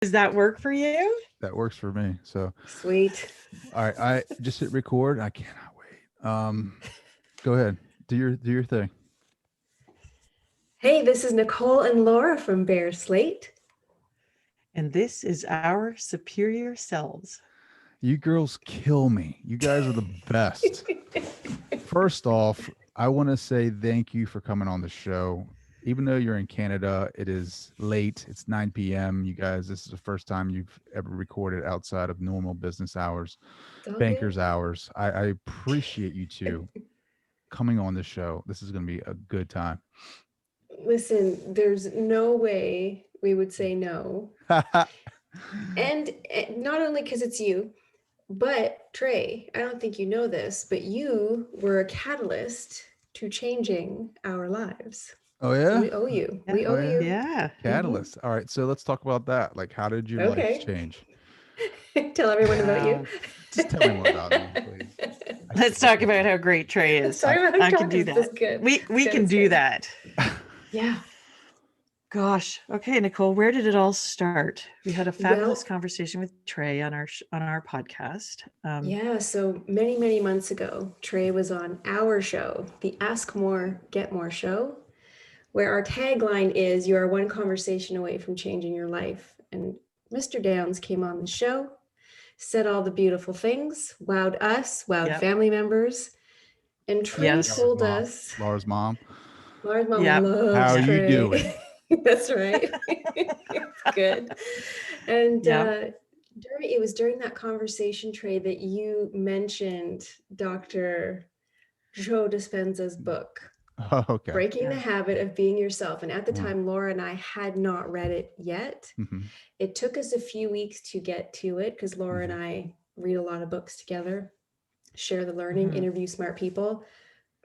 Does that work for you? That works for me. So, Sweet. all right, I just hit record. I cannot wait. Go ahead. Do your thing. Hey, this is Nicole and Laura from Bear Slate. And this is our superior selves. You girls kill me. You guys are the best. First off, I want to say thank you for coming on the show. Even though you're in Canada, it is late. It's 9 p.m. You guys, this is the first time you've ever recorded outside of normal business hours, It's all banker's good. hours. I appreciate you two coming on the show. This is going to be a good time. Listen, there's no way we would say no. And not only because it's you, but Trey, I don't think you know this, but you were a catalyst to changing our lives. Oh So yeah. we owe you. Yeah. We Oh owe yeah. you. Yeah. Mhm. Catalyst. All right. So let's talk about that. Like, how did your life Okay. change? Tell everyone about you. Wow. Just tell me more about me, please. I Let's should look talk at about you. how great Trey Let's is. talk about I can talk. do That's that. good. We It's good. can It's do good. that. Yeah. Gosh. Okay, Nicole, where did it all start? We had a fabulous Well, conversation with Trey on our podcast. yeah, so many, many months ago, Trey was on our show, the Ask More, Get More show, where our tagline is You are one conversation away from changing your life. And Mr. Downs came on the show, said all the beautiful things, wowed us, wowed Yep. family members. And Trey Yes. told us, Laura's mom. Laura's mom Yep. How loves are Yep. you Trey. doing? That's right. It's good. And Yep. it was during that conversation, Trey, that you mentioned Dr. Joe Dispenza's book, Oh, okay. Breaking the Yeah. Habit of Being Yourself. And at the time, Laura and I had not read it yet. Mm-hmm. It took us a few weeks to get to it because Laura and Mm-hmm. I read a lot of books together, share the learning, Hmm. interview smart people.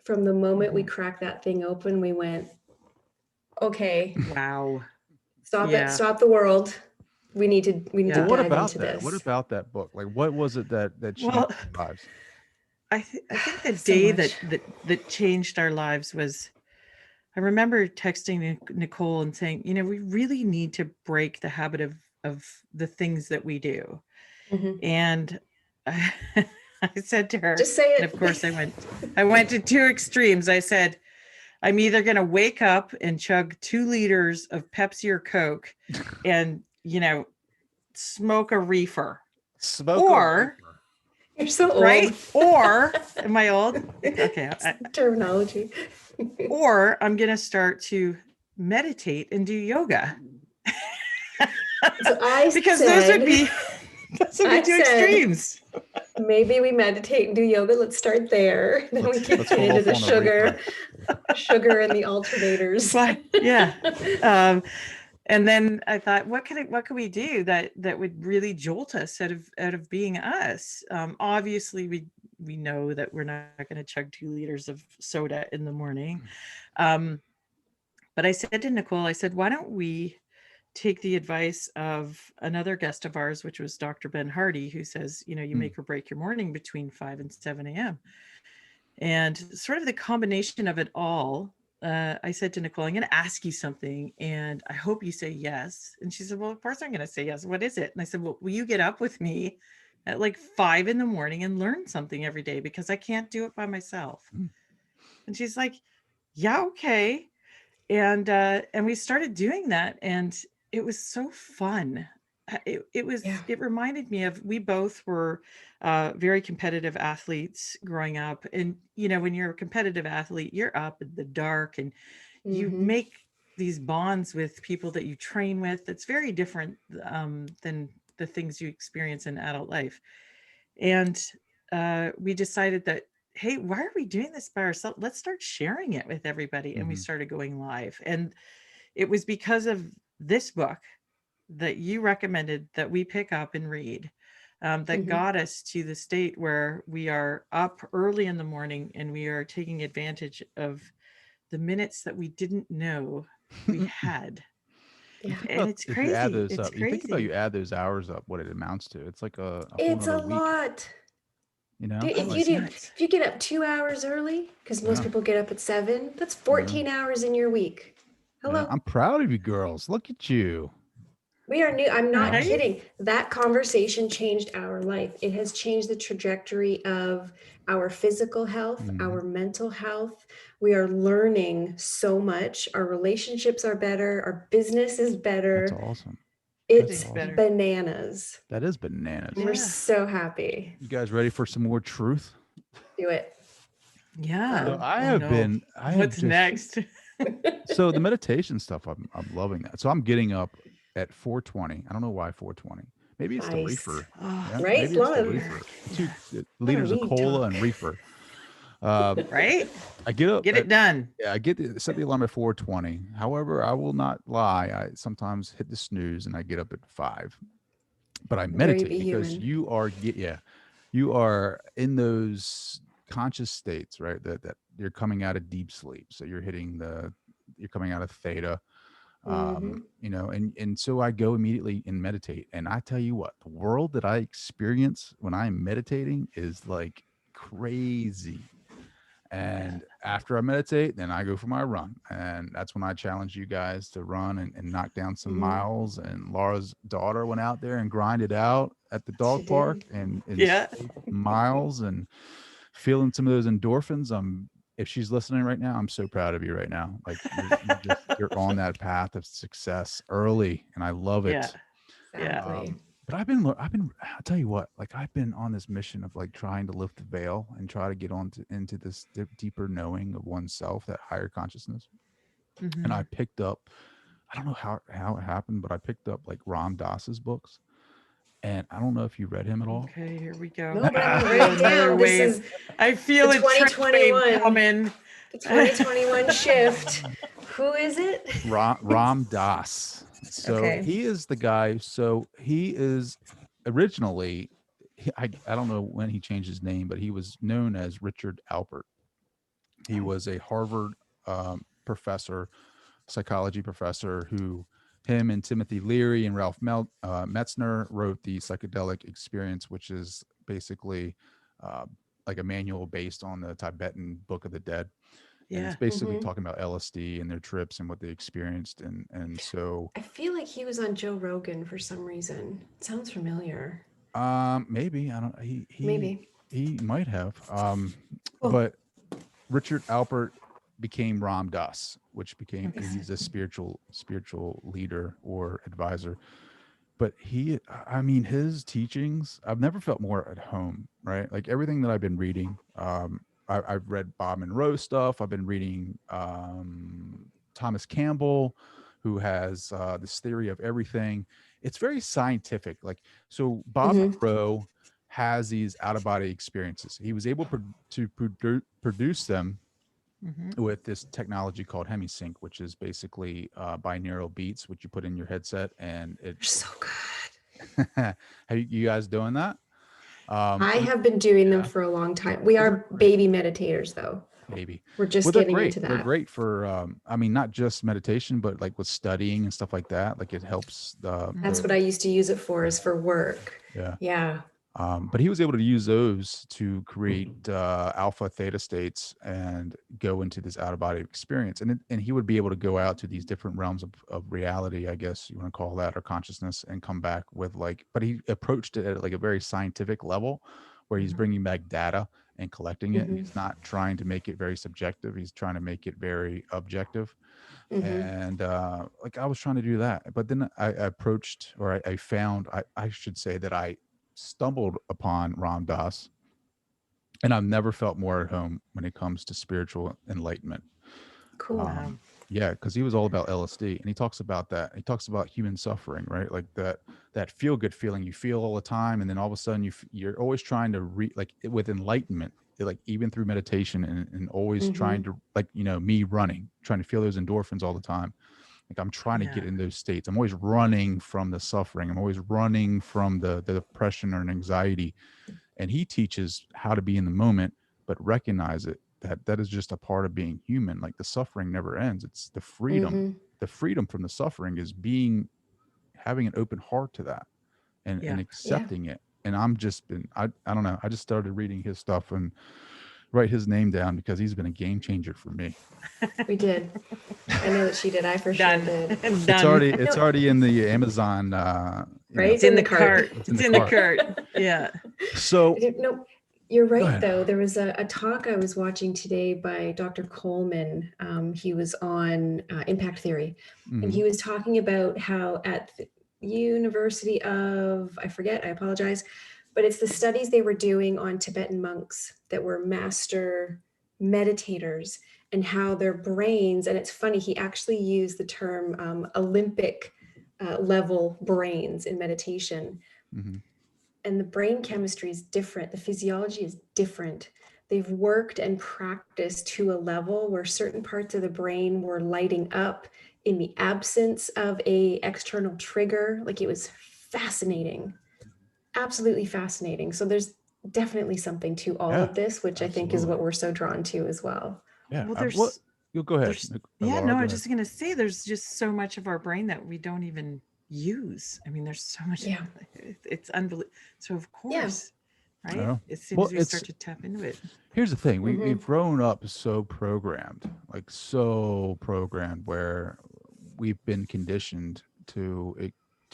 From the moment we Hmm. cracked that thing open, we went, okay, Wow. stop it, Yeah. stop the world. We need to Well, Yeah. what dive about into that? What this. about that book? Like, what was it that changed Well, our lives? I think the So day much. that changed our lives was I remember texting Nicole and saying, we really need to break the habit of the things that we do. Mhm. And I, I said to her, Just say and of course it. I went to two extremes. I said, I'm either going to wake up and chug 2 liters of Pepsi or Coke and, smoke a reefer, Smoke a or, reefer. You're so right? old. Or, am I old? Okay. Terminology. Or I'm going to start to meditate and do yoga So I because said, those would be I two said, extremes. maybe we meditate and do yoga. Let's start there. Then we can Let's get hold into off the on the reefer. sugar and the alternators. But yeah. Um, and then I thought, what could we do that would really jolt us out of being us? Obviously, we know that we're not going to chug 2 liters of soda in the morning. Um, but I said to Nicole, I said, why don't we take the advice of another guest of ours, which was Dr. Ben Hardy, who says, you Mm. make or break your morning between 5 and 7 a.m. And sort of the combination of it all, I said to Nicole, I'm going to ask you something and I hope you say yes. And she said, well, of course I'm going to say yes. What is it? And I said, well, will you get up with me at like 5 in the morning and learn something every day because I can't do it by myself? Mm. And she's like, yeah, okay. And we started doing that and it was so fun. Yeah. It reminded me of we both were very competitive athletes growing up, and when you're a competitive athlete you're up in the dark and you Mm-hmm. make these bonds with people that you train with that's very different than the things you experience in adult life. And we decided that, hey, why are we doing this by ourselves? Let's start sharing it with everybody. And we Mm-hmm. started going live. And it was because of this book that you recommended that we pick up and read that Mm-hmm. got us to the state where we are up early in the morning and we are taking advantage of the minutes that we didn't know we had. You Yeah. think And about it's if you add crazy. those It's up. You think about crazy. you add those hours up, what it amounts to. It's like a whole It's a nother week. lot. You know, Oh, If like you it's do, nuts. if you get up 2 hours early, because most yeah, people get up at 7, that's yeah, 14 hours in your week. yeah. Hello. I'm proud of you girls. Look at you. We are new. I'm not Right? kidding. That conversation changed our life. It has changed the trajectory of our physical health, Mhm. our mental health. We are learning so much. Our relationships are better. Our business is That's better. awesome. That's It's Everything's awesome. better. bananas. That is bananas. We're Yeah. so happy. You guys ready for some more truth? Do it. Yeah. So Uh-oh. I Oh have no. been, I have What's just, next? so the meditation stuff, I'm loving that. So I'm getting up at 4:20. I don't know why 4:20. Maybe it's the Nice. reefer. Oh, Yeah, Right? maybe it's the Love. reefer. Two What a liters of weed cola talk. and reefer. Um, right? I get up Get at it done. yeah, I set the alarm at 4:20. However, I will not lie. I sometimes hit the snooze and I get up at 5. But I Dare you meditate be because human? you are in those conscious states, right? That you're coming out of deep sleep. So you're coming out of theta. Mm-hmm. And so I go immediately and meditate. And I tell you what, the world that I experience when I'm meditating is like crazy. Yeah. And after I meditate, then I go for my run. And that's when I challenge you guys to run and knock down some Mm-hmm. miles. And Laura's daughter went out there and grinded out at the She dog park did. and Yeah. saved miles and feeling some of those endorphins. If she's listening right now, I'm so proud of you right now. Like you're on that path of success early, and I love Yeah. it. Yeah. Exactly. But I'll tell you what, like I've been on this mission of like trying to lift the veil and try to get into this deeper knowing of oneself, that higher consciousness. And I Hmm. picked up, I don't know how it happened, but I picked up like Ram Dass's books. And I don't know if you read him at all. Okay, here we go. No, but I I'm gonna write feel it another down. This wave. is I the feel a trend wave 2021, coming. the 2021 shift. Who is it? Ram Dass. So Okay. he is the guy. So he is originally, I don't know when he changed his name, but he was known as Richard Alpert. He was a Harvard professor, psychology professor, who him and Timothy Leary and Ralph Metzner wrote the psychedelic experience, which is basically uh, like a manual based on the Tibetan Book of the Dead. And it's Yeah. basically Hmm. talking about LSD and their trips and what they experienced. And so I feel like he was on Joe Rogan for some reason. Sounds familiar. maybe I don't Maybe. he might have. Cool. But Richard Alpert became Ram Dass, which became Okay. he's a spiritual leader or advisor. But I mean, his teachings, I've never felt more at home, right? Like everything that I've been reading, I've read Bob Monroe stuff. I've been reading Thomas Campbell, who has this theory of everything. It's very scientific. Like, so Bob Hmm. Monroe has these out of body experiences. He was able to produce them Hmm. with this technology called hemisync, which is basically binaural beats, which you put in your headset, and They're so good. have you guys doing that? I Well, have been doing them yeah, for a long time. We well, they're are great, baby meditators, though. maybe. We're just Well, they're getting great. into They're that. great for, I mean, not just meditation, but like with studying and stuff like that. Like it helps That's the what I used to use it for, is for work. yeah. Yeah. But he was able to use those to create alpha theta states and go into this out of body experience. And he would be able to go out to these different realms of reality, I guess you want to call that, or consciousness, and come back with like, but he approached it at like a very scientific level where he's Hmm. bringing back data and collecting it. And Hmm. he's not trying to make it very subjective. He's trying to make it very objective. Hmm. And like I was trying to do that, but then I approached, or I found, I should say that I stumbled upon Ram Dass, and I've never felt more at home when it comes to spiritual enlightenment. Cool. Wow. Yeah, because he was all about LSD, and he talks about that. He talks about human suffering, right? Like that feel good feeling you feel all the time, and then all of a sudden you're always trying to like with enlightenment, like even through meditation, and always Hmm. trying to, like, me running, trying to feel those endorphins all the time. Like I'm trying to get Yeah. in those states. I'm always running from the suffering. I'm always running from the depression or an anxiety. And he teaches how to be in the moment, but recognize it, that is just a part of being human. Like the suffering never ends. It's the freedom. Hmm. The freedom from the suffering is having an open heart to that, and Yeah. Yeah. accepting it. And I don't know. I just started reading his stuff, and write his name down because he's been a game changer for me. We did. I know that she did. I for sure Done. did. It's Done. already in the Amazon. Right? It's in the cart. It's It's in in the the cart. Yeah. So No, you're Go right, ahead. though. There was a talk I was watching today by Dr. Coleman. He was on impact theory, and mhm, he was talking about how at the University of, I forget, I apologize, but it's the studies they were doing on Tibetan monks that were master meditators and how their brains, and it's funny, he actually used the term Olympic level brains in meditation, mhm, and the brain chemistry is different. The physiology is different. They've worked and practiced to a level where certain parts of the brain were lighting up in the absence of a external trigger. Like, it was fascinating, absolutely fascinating. So there's definitely something to all yeah, of this, which I think is absolutely. what we're so drawn to as well. Yeah. Well, What? there's You go ahead, there's yeah, Laura. no, Go I'm ahead. just gonna say there's just so much of our brain that we don't even use. I mean, there's so much. Yeah. It's unbelievable. So of Yeah. course, right? Oh. As soon Well, as we it's start to tap into it. here's the thing. Mhm. We've grown up so programmed, like so programmed, where we've been conditioned to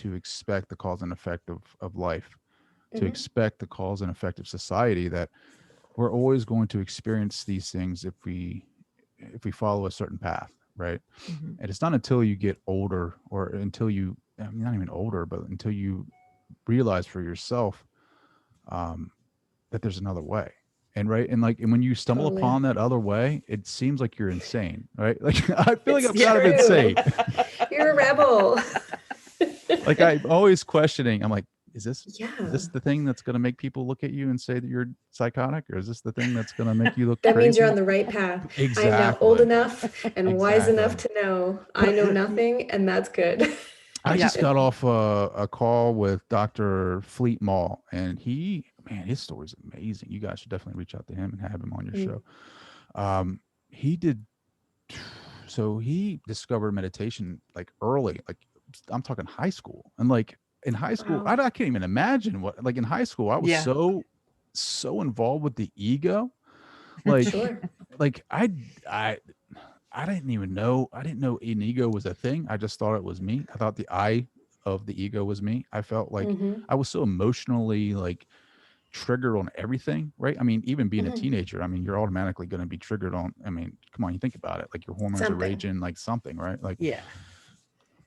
expect the cause and effect of life, to Mhm. expect the cause and effect of society, that we're always going to experience these things if we follow a certain path, right? Mhm. And it's not until you get older, or until you, I mean, not even older, but until you realize for yourself, um, that there's another way. And right. And when you stumble Totally. upon that other way, it seems like you're insane, right? Like, I feel like It's I'm kind of true. insane. You're a rebel. Like, I'm always questioning. I'm like, is Yeah. this the thing that's going to make people look at you and say that you're psychotic, or is this the thing that's going to make you look That means you're on crazy? the right path. I am now old Exactly. enough and wise enough to know I know nothing, and that's good. I Yeah. just got off a call with Dr. Fleet Mall, and man, his story's amazing. You guys should definitely reach out to him and have him on your Mm. show. He did, so he discovered meditation like early, like I'm talking high school. And like in high school, Wow. I can't even imagine what, like in high school, I was Yeah. so involved with the ego. Like, Sure. like I didn't know an ego was a thing. I just thought it was me. I thought the I of the ego was me. I felt like Mhm. I was so emotionally like triggered on everything, right? I mean, even being a Mhm. teenager, I mean, you're automatically going to be triggered on, I mean, come on, you think about it, like your hormones are Something. raging, like something, right? Like, Yeah.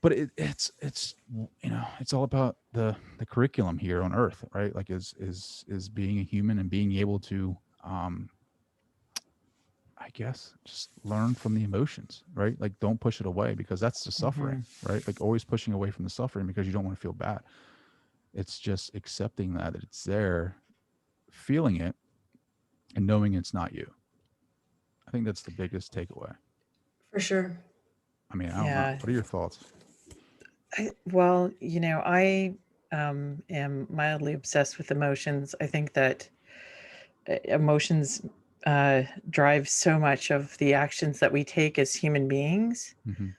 but it's it's all about the curriculum here on earth, right? Like, is being a human and being able to, I guess, just learn from the emotions, right? Like, don't push it away, because that's the suffering, right? Like, always pushing away from the suffering because you don't want to feel bad. It's just accepting that it's there, feeling it, and knowing it's not you. I think that's the biggest takeaway. For sure. I mean, I don't know. Yeah. What are your thoughts? Well, I am mildly obsessed with emotions. I think that emotions drive so much of the actions that we take as human beings. Mm-hmm.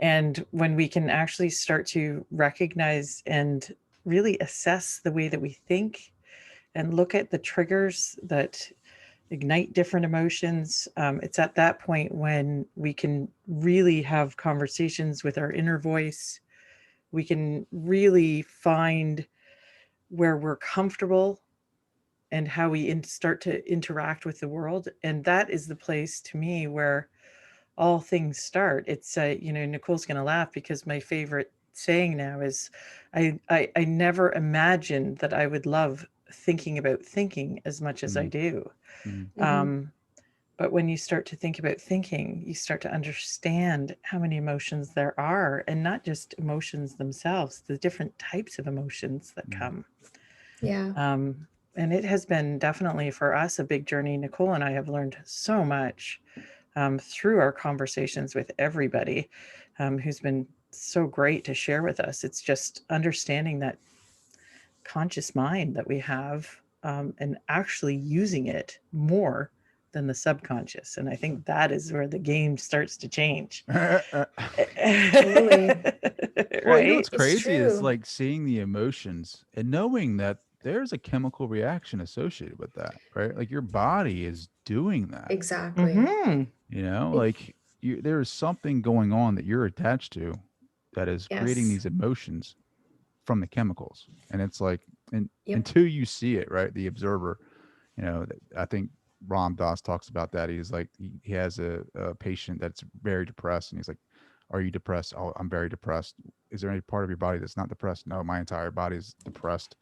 And when we can actually start to recognize and really assess the way that we think and look at the triggers that ignite different emotions, it's at that point when we can really have conversations with our inner voice. We can really find where we're comfortable and how we start to interact with the world. And that is the place to me where all things start. It's Nicole's going to laugh because my favorite saying now is I never imagined that I would love thinking about thinking as much as I do. Mm-hmm. Mhm. But when you start to think about thinking, you start to understand how many emotions there are, and not just emotions themselves, the different types of emotions that Mm-hmm. come. Yeah. And it has been definitely for us a big journey. Nicole and I have learned so much through our conversations with everybody who's been so great to share with us. It's just understanding that conscious mind that we have and actually using it more than the subconscious. And I think that is where the game starts to change. Totally. Well, you know Right? what's It's crazy is true. like seeing the emotions and knowing that there's a chemical reaction associated with that, right? Like your body is doing that. Exactly. Mm-hmm. You know, And- like there is something going on that you're attached to that is creating yes. these emotions from the chemicals. And it's like, Yep. until you see it, right? The observer, you know, I think Ram Dass talks about that. He's like, he has a patient that's very depressed, and he's like, "Are you depressed?" "Oh, I'm very depressed." "Is there any part of your body that's not depressed?" "No, my entire body is depressed."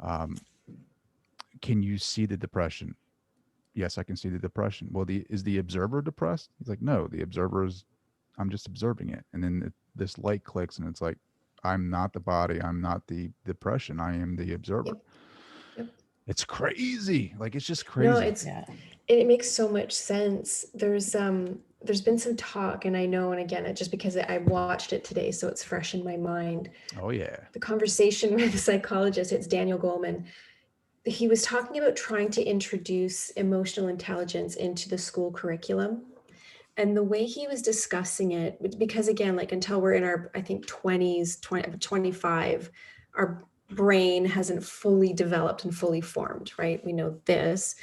Um, "Can you see the depression?" "Yes, I can see the depression." "Well, is the observer depressed?" He's like, "No, the observer is. I'm just observing it." And then this light clicks, and it's like, I'm not the body. I'm not the depression. I am the observer. Yep. Yep. It's crazy. Like it's just No, crazy. Yeah. it makes so much sense. There's been some talk, and I know, and again, just because I watched it today, so it's fresh in my mind. Oh yeah. The conversation with the psychologist, it's Daniel Goleman. He was talking about trying to introduce emotional intelligence into the school curriculum. And the way he was discussing it, because again, like until we're in our, I think 20s, 25, our brain hasn't fully developed and fully formed, right? We know this,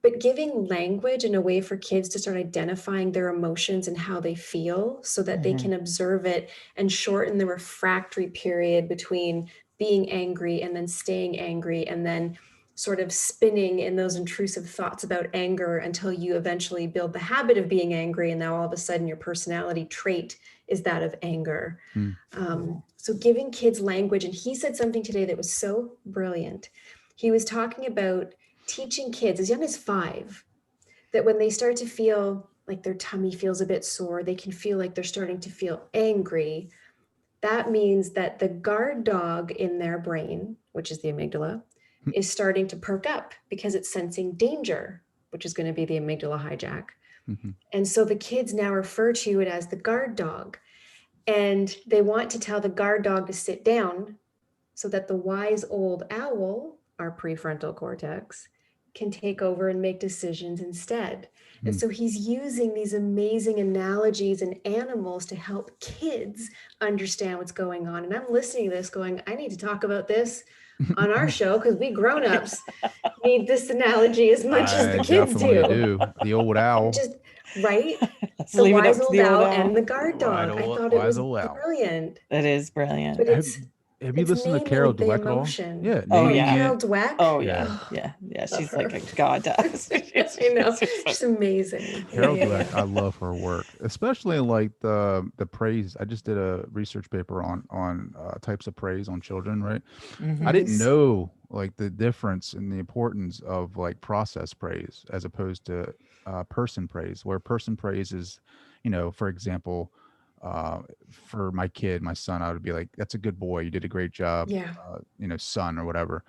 but giving language and a way for kids to start identifying their emotions and how they feel so that they Mhm. can observe it and shorten the refractory period between being angry and then staying angry and then sort of spinning in those intrusive thoughts about anger until you eventually build the habit of being angry. And now all of a sudden your personality trait is that of anger. Hmm. So giving kids language, and he said something today that was so brilliant. He was talking about teaching kids as young as 5 that when they start to feel like their tummy feels a bit sore, they can feel like they're starting to feel angry. That means that the guard dog in their brain, which is the amygdala, is starting to perk up because it's sensing danger, which is going to be the amygdala hijack. Mm-hmm. And so the kids now refer to it as the guard dog. And they want to tell the guard dog to sit down so that the wise old owl, our prefrontal cortex, can take over and make decisions instead. And so he's using these amazing analogies and animals to help kids understand what's going on. And I'm listening to this going, I need to talk about this on our show because we grown-ups need this analogy as much as the I kids definitely do. do. The old owl. Just right. Let's The leave it up wise to old the old owl owl. and the guard dog. I thought it Wise was old owl. brilliant. It is brilliant. But Have you it's listened to naming Carol the Dweck at all? emotion. Yeah, Oh, naming yeah. Carol it. Dweck. Oh yeah. Oh, Yeah. Yeah. love She's her. like a goddess. I know. She's amazing. Carol Yeah, Dweck, I love her work, especially like the praise. I just did a research paper on types of praise on children, right? Mhm. I didn't Nice. know like the difference and the importance of like process praise as opposed to person praise, where person praise is, you know, for example, for my kid, my son, I would be like, "That's a good boy. You did a great job, Yeah. you know, son," or whatever.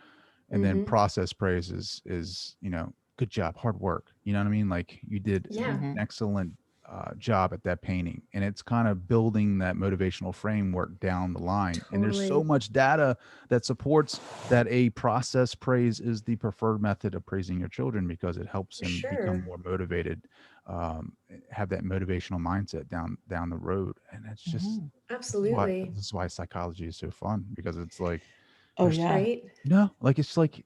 And then Mm-hmm. process praise is, you know, good job, hard work. You know what I mean? Like you did Yeah. an Mhm. excellent job at that painting, and it's kind of building that motivational framework down the line. And there's so Totally. much data that supports that a process praise is the preferred method of praising your children because it helps For them become sure. more motivated, have that motivational mindset down the road. And it's just Mhm. Absolutely. this is why psychology is so fun because it's like Oh there's yeah. Right. you know, like it's like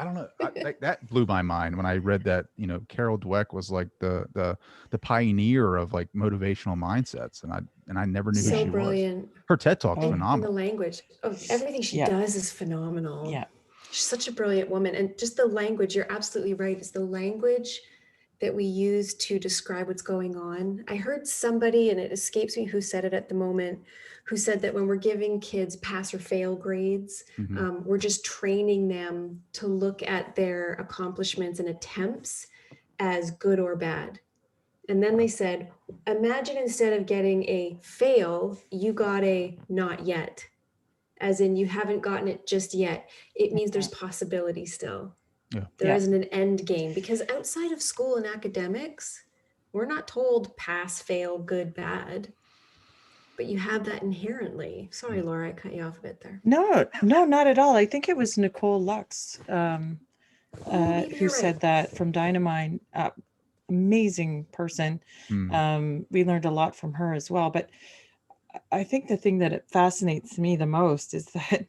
I don't know. Like that blew my mind when I read that. You know, Carol Dweck was like the pioneer of like motivational mindsets, and I never knew who So Yeah. she was. brilliant. Her TED Talk's Oh And the phenomenal. language of everything she yeah. does is phenomenal. Yeah. She's such a brilliant woman. And just the language, you're absolutely right. It's the language that we use to describe what's going on. I heard somebody, and it escapes me who said it at the moment, who said that when we're giving kids pass or fail grades, Hmm. we're just training them to look at their accomplishments and attempts as good or bad. And then they said, imagine instead of getting a fail, you got a not yet, as in you haven't gotten it just yet. It means there's possibility still. Yeah. There Yeah. isn't an end game because outside of school and academics, we're not told pass, fail, good, bad, but you have that inherently. Sorry, Laura, I cut you off a bit there. No, not at all. I think it was Nicole Lux Maybe who you're said right. that from Dynamine. Amazing person. Mm. We learned a lot from her as well. But I think the thing that it fascinates me the most is that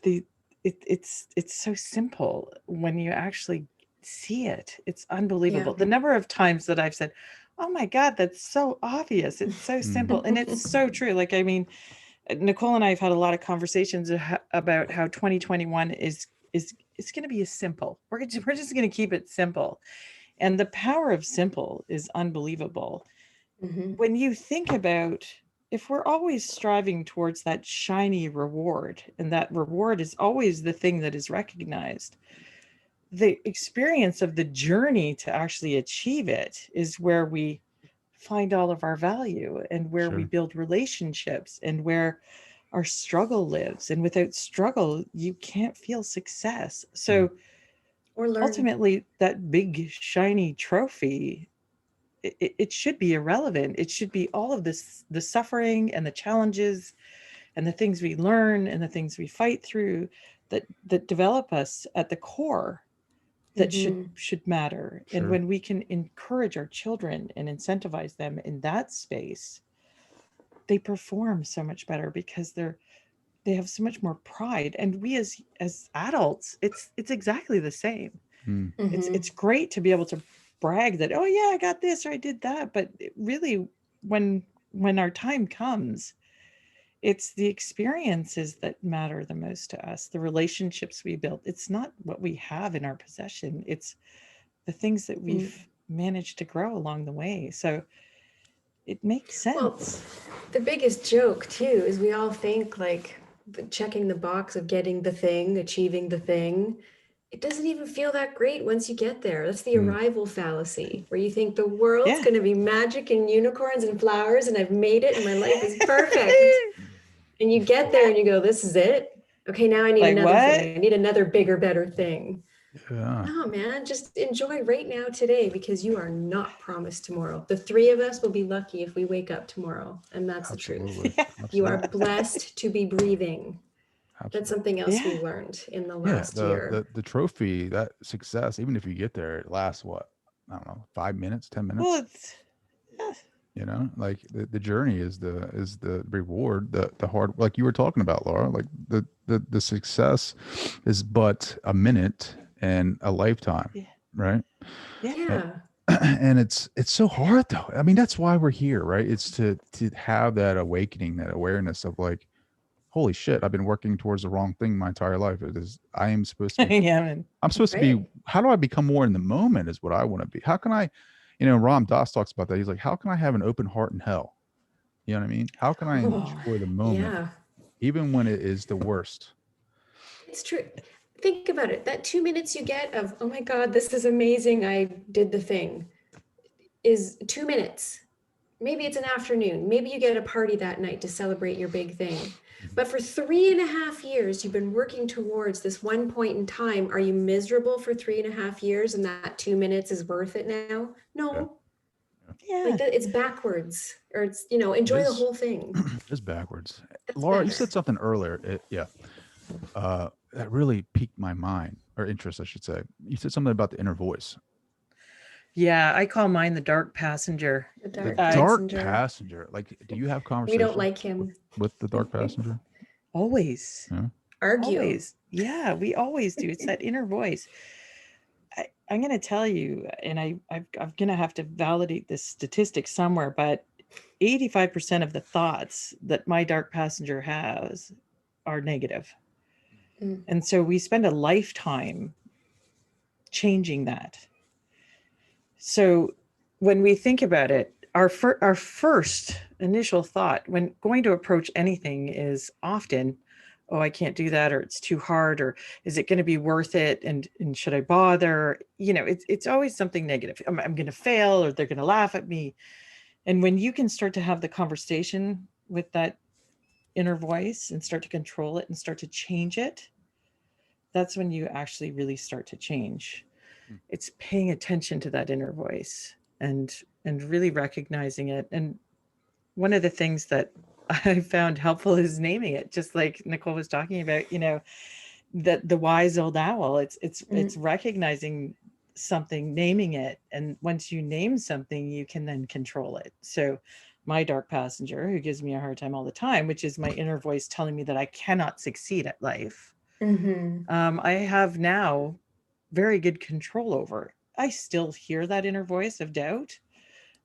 the it's so simple when you actually see it. It's unbelievable. Yeah. The number of times that I've said, "Oh my God, that's so obvious. It's so simple." And it's so true. Like, I mean, Nicole and I have had a lot of conversations about how 2021 is it's going to be simple. We're just going to keep it simple. And the power of simple is unbelievable. Hmm. When you think about, if we're always striving towards that shiny reward, and that reward is always the thing that is recognized, the experience of the journey to actually achieve it is where we find all of our value, and where we Sure. build relationships, and where our struggle lives. And without struggle, you can't feel success. Mm. So Or learn. ultimately, that big shiny trophy, it should be irrelevant. It should be all of this, the suffering and the challenges and the things we learn and the things we fight through, that develop us at the core, that Hmm. should matter. And Sure. when we can encourage our children and incentivize them in that space, they perform so much better, because they have so much more pride. And we as adults, it's exactly the same. Mm. Hmm. It's great to be able to brag that, oh yeah, I got this or I did that, but really, when our time comes, it's the experiences that matter the most to us, the relationships we build. It's not what we have in our possession, it's the things that we've managed to grow along the way. So it makes Well, sense. the biggest joke too is we all think like checking the box of getting the thing, achieving the thing. It doesn't even feel that great once you get there. That's the Mm. arrival fallacy, where you think the world's Yeah. going to be magic and unicorns and flowers and I've made it and my life is perfect. And you get there and you go, this is it. Okay, now I need Like another thing. what? I need another bigger, better thing. Yeah. No, man, just enjoy right now today, because you are not promised tomorrow. The three of us will be lucky if we wake up tomorrow. And that's the truth. Absolutely. Yeah. You are Absolutely. blessed to be breathing. That's Absolutely. something else we Yeah. learned in the Yeah. last The, year. the the trophy, that success, even if you get there, it lasts what? I don't know, 5 minutes, 10 Well, minutes. it's yeah. You know, like the journey is the reward, the hard, like you were talking about, Laura. Like the success is but a minute and a lifetime, Yeah. right? Yeah. And, Yeah. and it's so hard though. I mean, that's why we're here, right? It's to have that awakening, that awareness of like, holy shit, I've been working towards the wrong thing my entire life. It is, I am supposed to be, Yeah, man. I'm supposed to be, Right. how do I become more in the moment is what I want to be. How can I, Ram Dass talks about that. He's like, how can I have an open heart in hell? You know what I mean? How can I Oh, Oh, enjoy the moment yeah. even when it is the worst? It's true. Think about it. That 2 minutes you get of, oh my God, this is amazing. I did the thing, is 2 minutes. Maybe it's an afternoon. Maybe you get a party that night to celebrate your big thing. Mhm. But for 3.5 years, you've been working towards this one point in time. Are you miserable for 3.5 years and that 2 minutes is worth it now? Yeah, No, yeah. like yeah. that, it's backwards, or it's, It enjoy the is. whole thing. It is backwards. That's Laura, you better. said something earlier. Yeah. That really piqued my mind, or interest, I should say. You said something about the inner voice. Yeah, I call mine the dark passenger. The The dark Uh, dark passenger. passenger. Like, do you have We don't conversations like him. with the dark passenger? always, Yeah. Argue. always. Yeah, we always do. It's that inner voice. I'm going to tell you, and I'm going to have to validate this statistic somewhere, but 85% of the thoughts that my dark passenger has are negative. Mm. And so we spend a lifetime changing that. So when we think about it, our first initial thought when going to approach anything is often, oh, I can't do that, or it's too hard, or is it going to be worth it, and should I bother? It's always something negative. I'm going to fail, or they're going to laugh at me. And when you can start to have the conversation with that inner voice and start to control it and start to change it, that's when you actually really start to change. Mm. It's paying attention to that inner voice, and really recognizing it. And one of the things that I found helpful is naming it, just like Nicole was talking about, that the wise old owl, it's Mm. recognizing something, naming it. And once you name something, you can then control it. So my dark passenger, who gives me a hard time all the time, which is my inner voice telling me that I cannot succeed at life, Mm-hmm. I have now very good control over. I still hear that inner voice of doubt,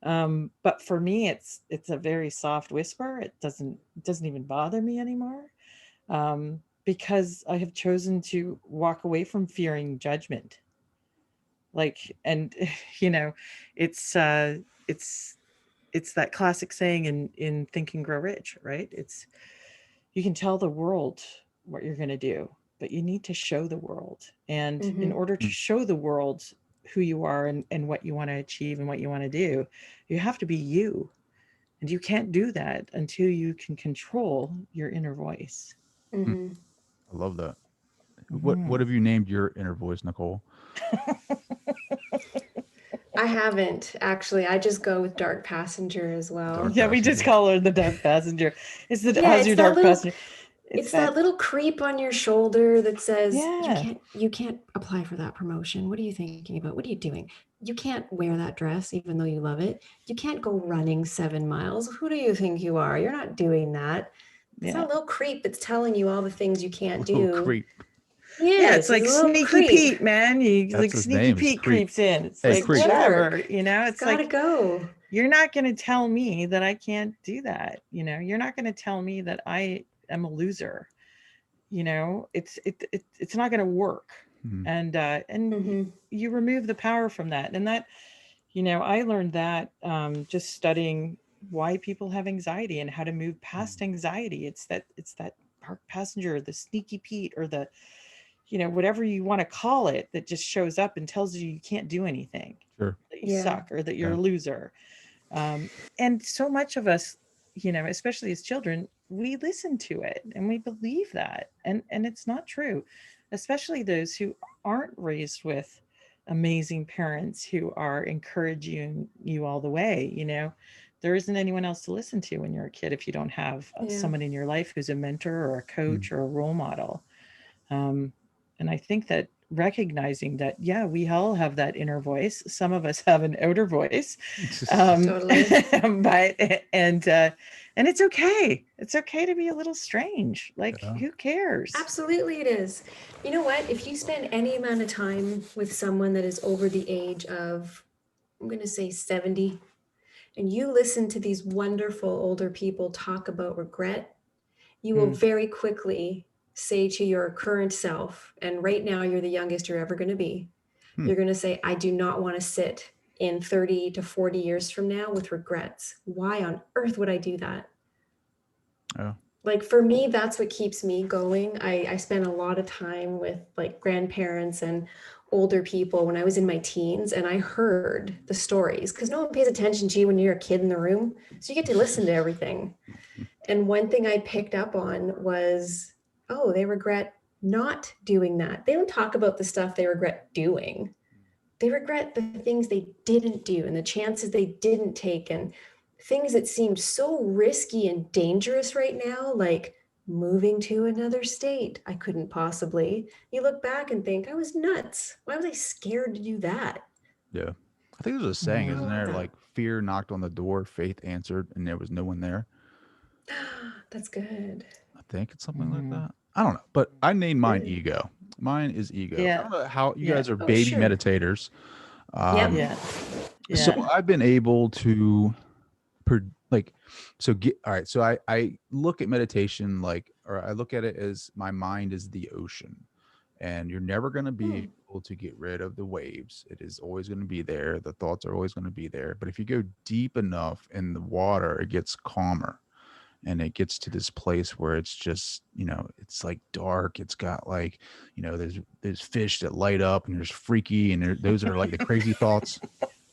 but for me, it's a very soft whisper. It doesn't even bother me anymore, because I have chosen to walk away from fearing judgment. Like, and you know, it's uh, it's it's that classic saying in Think and Grow Rich, right? It's you can tell the world what you're going to do, but you need to show the world. And in Mm-hmm. order to Mm. show the world who you are and what you want to achieve and what you want to do, you have to be you. And you can't do that until you can control your inner voice. Mm. Mm-hmm. I love that. What Mhm. have you named your inner voice, Nicole? I haven't actually. I just go with dark passenger as well. Dark Yeah, we just passenger. call her the dark passenger. It's the Yeah, how's your dark passenger? It's it's that that little creep on your shoulder that says yeah. you can't apply for that promotion. What are you thinking about? What are you doing? You can't wear that dress even though you love it. You can't go running 7 miles. Who do you think you are? You're not doing that. It's Yeah. that little creep that's telling you all the things you can't Little do. creep. Yeah, it's Yes, it's like a little sneaky creep. Pete, man. You That's like his sneaky name. Is Pete creep. creeps in. It's Hey, He's a like creep. whatever, jerk. He's it's gotta like go. you're not going to tell me that I can't do that. You're not going to tell me that I am a loser. It's not going to work. Mhm. And Mm-hmm. you remove the power from that. And that, I learned that just studying why people have anxiety and how to move past anxiety. It's that park passenger, the sneaky Pete, or the whatever you want to call it, that just shows up and tells you you can't do anything, Sure. that you Yeah. suck, or that you're Yeah. a loser. And so much of us, especially as children, we listen to it and we believe that, and it's not true, especially those who aren't raised with amazing parents who are encouraging you all the way. There isn't anyone else to listen to when you're a kid if you don't have Yeah. someone in your life who's a mentor or a Mm. coach or a role model. um, and I think that recognizing that, yeah, we all have that inner voice. Some of us have an outer voice, Totally. but and it's okay. It's okay to be a little strange. Like, Yeah. who cares? Absolutely, it is. You know what? If you spend any amount of time with someone that is over the age of, I'm going to say 70, and you listen to these wonderful older people talk about regret, you will Mm, very quickly say to your current self, and right now you're the youngest you're ever going to be, Hmm. you're going to say, I do not want to sit in 30 to 40 years from now with regrets. Why on earth would I do that? Yeah. Like for me, that's what keeps me going. I spent a lot of time with like grandparents and older people when I was in my teens, and I heard the stories because no one pays attention to you when you're a kid in the room. So you get to listen to everything. And one thing I picked up on was, oh, they regret not doing that. They don't talk about the stuff they regret doing. They regret the things they didn't do and the chances they didn't take and things that seemed so risky and dangerous right now, like moving to another state. I couldn't possibly. You look back and think, I was nuts. Why was I scared to do that? Yeah. I think there's a saying, I mm, isn't don't like there? that. Like fear knocked on the door, faith answered, and there was no one there. That's good. I think it's something like mhm. that. I don't know, but I named mine Good. ego. Mine is ego. I Yeah, don't know how you yeah, guys are Oh, baby sure. meditators. Yep. Um, yeah, so yeah. I've been able to like so get all right. So I look at meditation like, or I look at it as my mind is the ocean, and you're never going to Hmm. be able to get rid of the waves. It is always going to be there. The thoughts are always going to be there. But if you go deep enough in the water, it gets calmer, and it gets to this place where it's just, it's like dark. It's got like, there's fish that light up, and there's freaky, and those are like the crazy thoughts.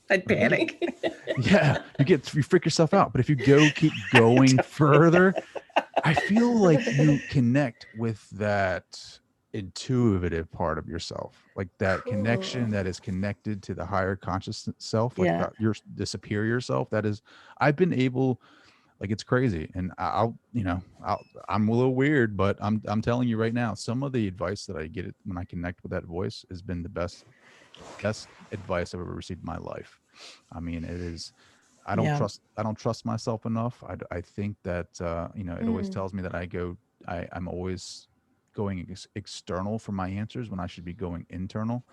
I'd But you, panic. yeah, you freak yourself out. But if you keep going Totally. further, I feel like you connect with that intuitive part of yourself, like that connection Cool. that is connected to the higher conscious self, like Yeah, the superior self. That is, I've been able, like, it's crazy. And I'm a little weird, but I'm telling you right now, some of the advice that I get when I connect with that voice has been the best advice I've ever received in my life. I mean, it is. yeah, I don't trust myself enough. I think that it always Mm. tells me that I'm always going external for my answers when I should be going internal.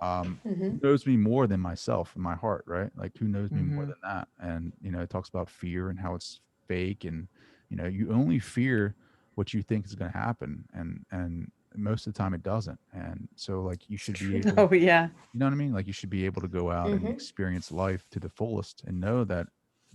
Mm-hmm. Who knows me more than myself in my heart, right? Like who knows me more Mm-hmm. than that? And it talks about fear and how it's fake, and you only fear what you think is going to happen, and most of the time it doesn't. And so like you It's should be true. able, Oh yeah. you know what I mean? Like you should be able to go out and Mm-hmm. experience life to the fullest and know that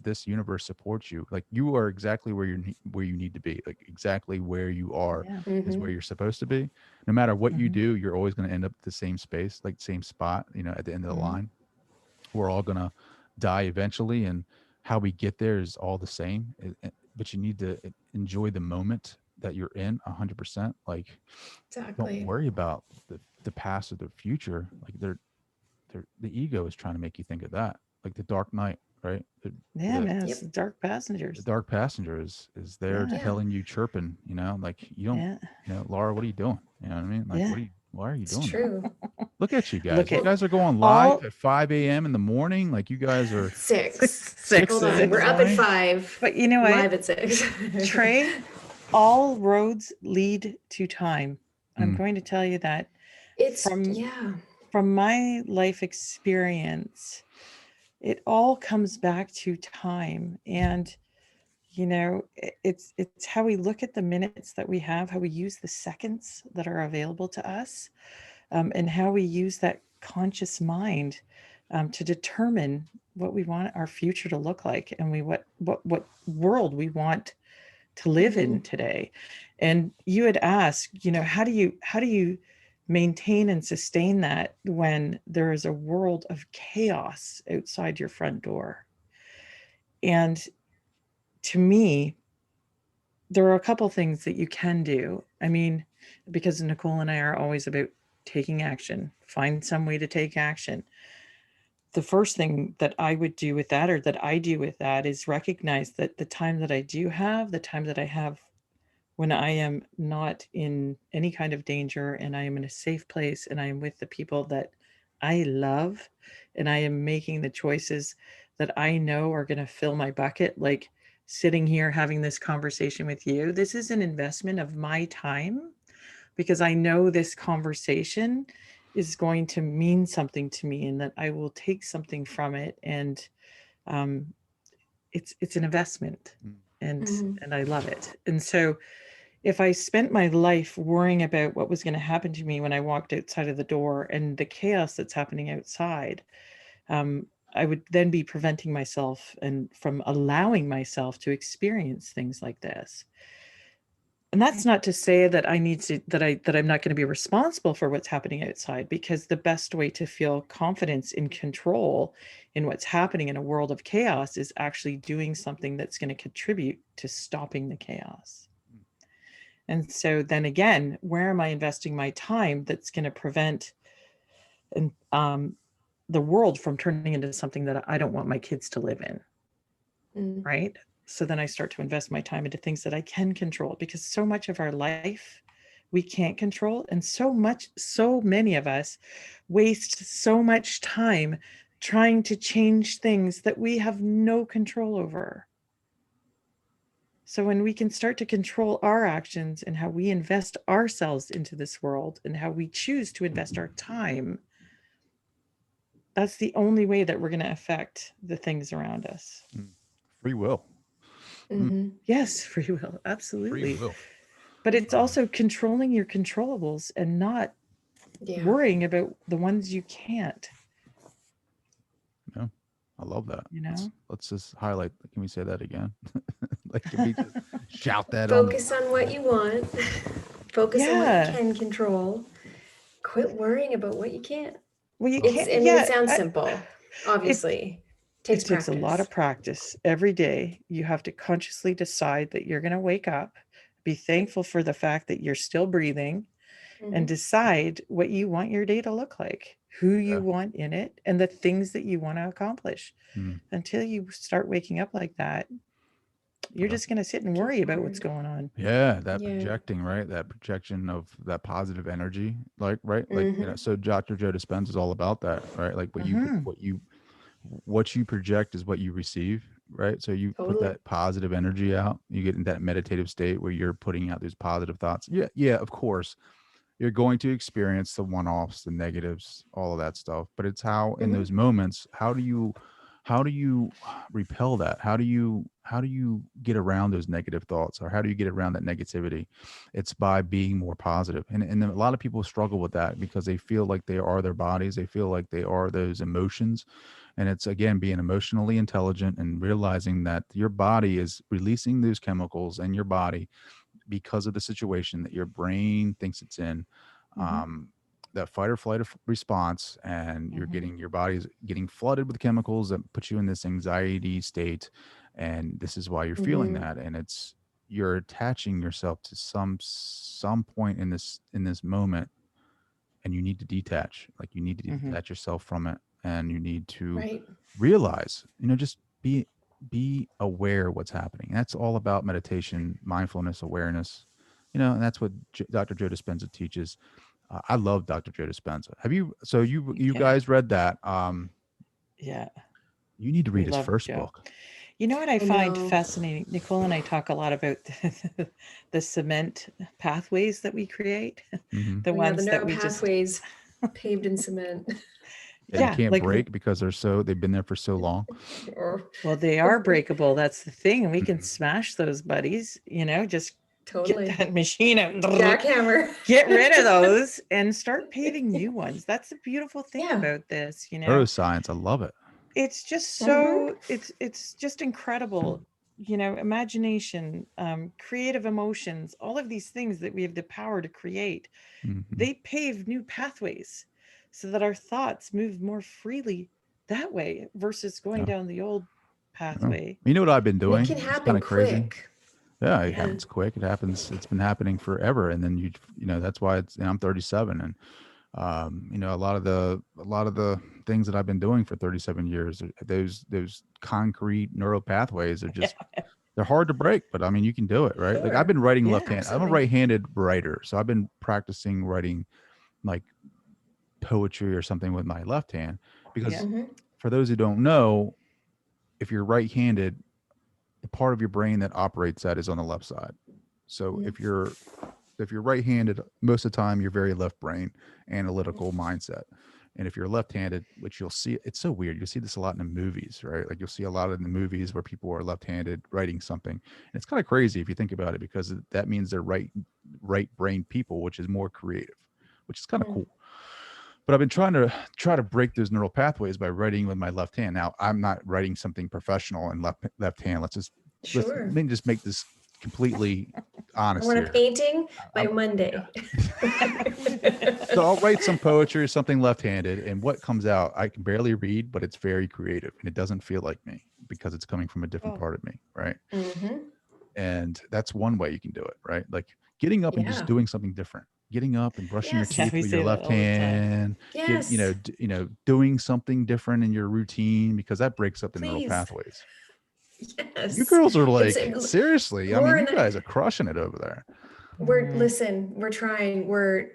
this universe supports you. Like you are exactly where you need to be. Like exactly where you are Yeah. is Mm-hmm. where you're supposed to be. No matter what you Mm-hmm. do, you're always going to end up at the same space, like same spot, at the end of the Mm-hmm. line. We're all going to die eventually, and how we get there is all the same. But you need to enjoy the moment that you're in 100%. Like don't Exactly. worry about the past or the future. Like the ego is trying to make you think of that, like the Dark Knight, right? Yeah, The man, it's Yep. the dark the passengers. dark passenger is there Yeah. Yeah. telling you, chirping, like you don't, Yeah. Laura, what are you doing? You know what I mean? Like, Yeah. why are you It's doing that? true. Look at you guys. Look You at Well, guys are going live all at 5 a.m. in the morning. Like you guys are six. six 6 Hold a.m. on. in the We're six. up at morning. 5, But you know what, live at 6. Trey? All roads lead to time. I'm Mm, going to tell you that It's, from yeah. from my life experience, it all comes back to time. And it's how we look at the minutes that we have, how we use the seconds that are available to us, and how we use that conscious mind to determine what we want our future to look like, and what world we want to live Mm-hmm. in today. And you had asked, how do you maintain and sustain that when there is a world of chaos outside your front door? And to me, there are a couple things that you can do. I mean, because Nicole and I are always about taking action, find some way to take action. The first thing that I would do with that, or that I do with that, is recognize that the time that I do have, the time that I have when I am not in any kind of danger and I am in a safe place and I am with the people that I love, and I am making the choices that I know are going to fill my bucket, like sitting here having this conversation with you. This is an investment of my time because I know this conversation is going to mean something to me and that I will take something from it. And um, it's an investment, mm, and Mm-hmm. and I love it. And so if I spent my life worrying about what was going to happen to me when I walked outside of the door and the chaos that's happening outside, um, I would then be preventing myself and from allowing myself to experience things like this. And that's not to say that I need to that I'm not going to be responsible for what's happening outside, because the best way to feel confidence in control in what's happening in a world of chaos is actually doing something that's going to contribute to stopping the chaos. mm. And so then again, where am I investing my time that's going to prevent and the world from turning into something that I don't want my kids to live in, Mm-hmm. right? So then I start to invest my time into things that I can control, because so much of our life we can't control, and so many of us waste so much time trying to change things that we have no control over. So when we can start to control our actions and how we invest ourselves into this world and how we choose to invest our time, that's the only way that we're going to affect the things around us. Mm. Free will. Mm, Mm-hmm. Yes, free will, free absolutely. will. But it's Um, also controlling your controllables and not Yeah. worrying about the ones you can't, yeah, I love that. you Let's know? let's just highlight. Can we say that again? Like, can we just shout that on the Focus on what you want. Focus on what you Yeah. can control. Quit worrying about what you can't. Well, you love It's, can't, I mean, it yeah. sounds simple, It obviously. it Takes takes a lot practice. of practice every day. You have to consciously decide that you're going to wake up, be thankful for the fact that you're still breathing, and Mm-hmm. decide what you want your day to look like, who you Yeah. want in it, and the things that you want to accomplish. Mm, Until you start waking up like that, you're yeah. just going to sit and Keep worry about what's hard. going on. Yeah, that Yeah. projecting, right? That projection of that positive energy, like, right? Like, Mm-hmm. so Dr. Joe Dispenza is all about that, right? Like Hmm. what you project is what you receive. right? So you put Totally. that positive energy out. You get in that meditative state where you're putting out those positive thoughts. Yeah, yeah, of course. You're going to experience the one-offs, the negatives, all of that stuff. But it's how in Hmm. those moments, how do you repel that? How do you get around those negative thoughts, or how do you get around that negativity? It's by being more positive. And a lot of people struggle with that because they feel like they are their bodies, they feel like they are those emotions. And it's again being emotionally intelligent and realizing that your body is releasing those chemicals in your body because of the situation that your brain thinks it's in. Mm-hmm. um, that fight or flight response, and you're Mm-hmm. getting, your body's getting flooded with chemicals that put you in this anxiety state, and this is why you're feeling Hmm. that. And it's, you're attaching yourself to some point in this moment, and you need to detach, like you need to Mm-hmm. detach yourself from it, and you need to Right. realize, just be aware of what's happening. That's all about meditation, mindfulness, awareness. And that's what Dr. Joe Dispenza teaches. I love Dr. Joe Dispenza. Have you? So you Yeah. guys read that? Yeah. You need to We read his love first Joe. book. You know what I I find know. fascinating? Nicole and I talk a lot about the cement pathways that we create, Hmm. the Oh yeah, the ones that neural we just, pathways paved in cement. That you yeah, can't like, break because they've been there for so long. Or well, they are breakable. That's the thing. And we can Mhm. smash those buddies, just get totally. that machine out, Jackhammer. get rid of those and start paving new ones. That's the beautiful thing Yeah. about this. Neuroscience, I love it. It's just Hmm. so it's just incredible. Imagination, creative emotions, all of these things that we have the power to create, Hmm. they pave new pathways so that our thoughts move more freely that way versus going Yeah. down the old Yeah. pathway. You know what I've been And it doing? can It's kind happen of crazy. quick. Yeah, it Yeah. Yeah. happens quick. It happens. It's been happening forever, and then that's why I'm 37, and a lot of the things that I've been doing for 37 years, those concrete neural pathways are just, Yeah. they're hard to break, but I mean, you can do it, right? Like I've Sure. been writing Yeah. left hand. I'm a Absolutely. right-handed writer, so I've been practicing writing like poetry or something with my left hand Yeah. because Hmm. for those who don't know, if you're right-handed, the part of your brain that operates that is on the left side. So Hmm. if you're right-handed, most of the time you're very left brain, analytical mindset. And if you're left-handed, which you'll see, it's so weird. You'll see this a lot in the movies, right? Like you'll see a lot in the movies where people are left-handed writing something. And it's kind of crazy if you think about it, because that means they're right brain people, which is more creative, which is kind of cool. But I've been try to break those neural pathways by writing with my left hand. Now I'm not writing something professional in left hand. Let Sure. me just make this completely I honest want a here. painting by I'm, Monday. so I'll write some poetry or something left-handed, and what comes out, I can barely read, but it's very creative, and it doesn't feel like me because it's coming from a different Oh, part of me, right? Hmm. And that's one way you can do it, right? Like getting up and just Yeah. doing something different. Getting up and brushing your Yes. yeah, teeth we with your say that left all the time. hand, Yes. doing something different in your routine, because that breaks up the neural Please. pathways. You Yes. girls are It's like, seriously, I mean, Laura you and I, guys are crushing it over there. we're Mm. listen, we're trying. We're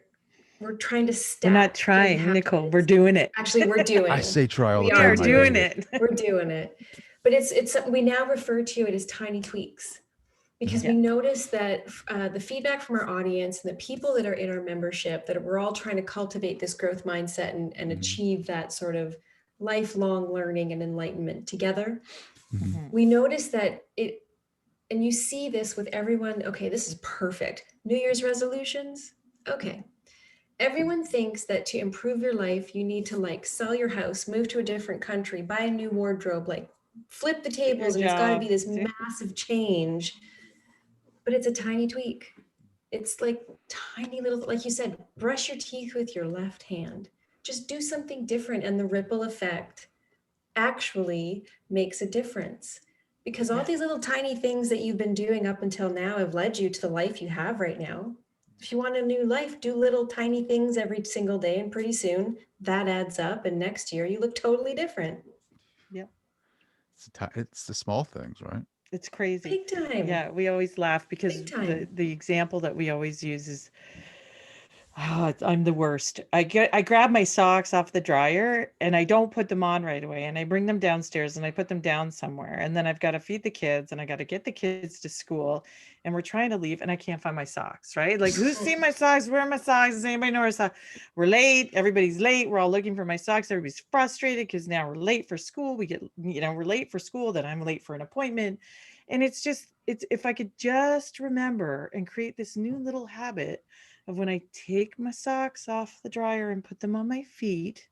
trying to We're not stack good trying, Nicole. We're habits. doing it. Actually, we're I doing. say try all the We We are are time, I doing hate doing. it. it. We're doing it. But it's we now refer to it as tiny tweaks Yeah. because we Yeah. notice that the feedback from our audience and the people that are in our membership, that we're all trying to cultivate this growth mindset and Mhm. achieve that sort of lifelong learning and enlightenment together. Mhm. Mhm. We notice that it, and you see this with everyone. Okay, this is perfect. New Year's resolutions. Okay. Everyone thinks that to improve your life, you need to like sell your house, move to a different country, buy a new wardrobe, like flip the Quit your tables, and it's got to be job. this massive change. But it's a tiny tweak. It's like tiny little, like you said, brush your teeth with your left hand. Just do something different, and the ripple effect actually makes a difference. Because all Yeah. these little tiny things that you've been doing up until now have led you to the life you have right now. If you want a new life, do little tiny things every single day, and pretty soon that adds up. And next year, you look totally different. Yep. It's the small things, right? It's crazy. Big time. Yeah, we always laugh because Big the time. the example that we always use is Oh, I'm the worst. I grab my socks off the dryer and I don't put them on right away. And I bring them downstairs and I put them down somewhere. And then I've got to feed the kids and I got to get the kids to school. And we're trying to leave and I can't find my socks, right? Like, who's seen my socks? Where are my socks? Does anybody know where socks? We're late. Everybody's late. We're all looking for my socks. Everybody's frustrated because now we're late for school. We're late for school. Then I'm late for an appointment. And it's if I could just remember and create this new little habit of when I take my socks off the dryer and put them on my feet,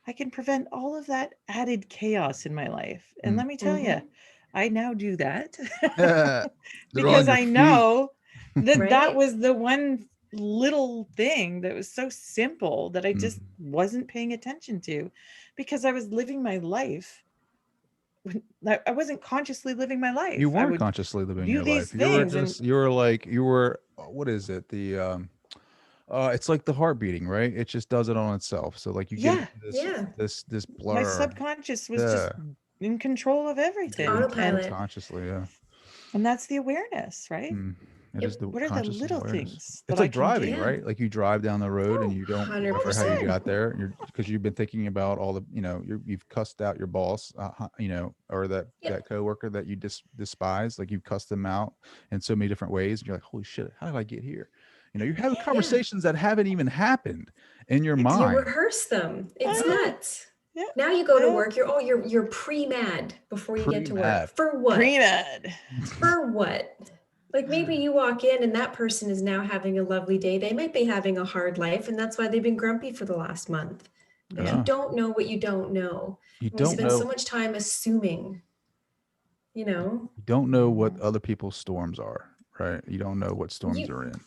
I can prevent all of that added chaos in my life. And Mm. let me tell you, I now do that They're on because your I feet. know that that Right? was the one little thing that was so simple that I just Mm. wasn't paying attention to because I was living my life. I wasn't consciously living my You life. I weren't would consciously living do your these life. You were things and just, you were like, you were, what is it? It's like the heart beating, right? It just does it on itself. So like you get yeah, into this, Yeah. this my blur. subconscious was just Yeah. in control of It's everything. autopilot. Consciously, yeah. And that's the awareness, right? Mm. It is Yep. the What are the conscious little awareness. things that It's I like can driving, do? Yeah. right? Like you drive down the road and Oh, you don't remember how you 100%. got there. You're because you've been thinking about all the, you've cussed out your boss, or that Yep. coworker that you despise. Like you've cussed them out in so many different ways. And you're like, holy shit, how did I get here? You're having Yeah. conversations that haven't even happened in your it's You mind. rehearse them. I It's know. nuts. Yeah. Now you go to Yeah. work, you're pre-mad before you get to work. Pre-mad. For what? Pre-med. For what? Like maybe you walk in and that person is now having a lovely day. They might be having a hard life and that's why they've been grumpy for the last month. But you Yeah. don't know what you don't know. You And we don't spend so know. much time assuming, you know, You don't know what Mhm. other people's storms are, right? You don't know what storms you are in.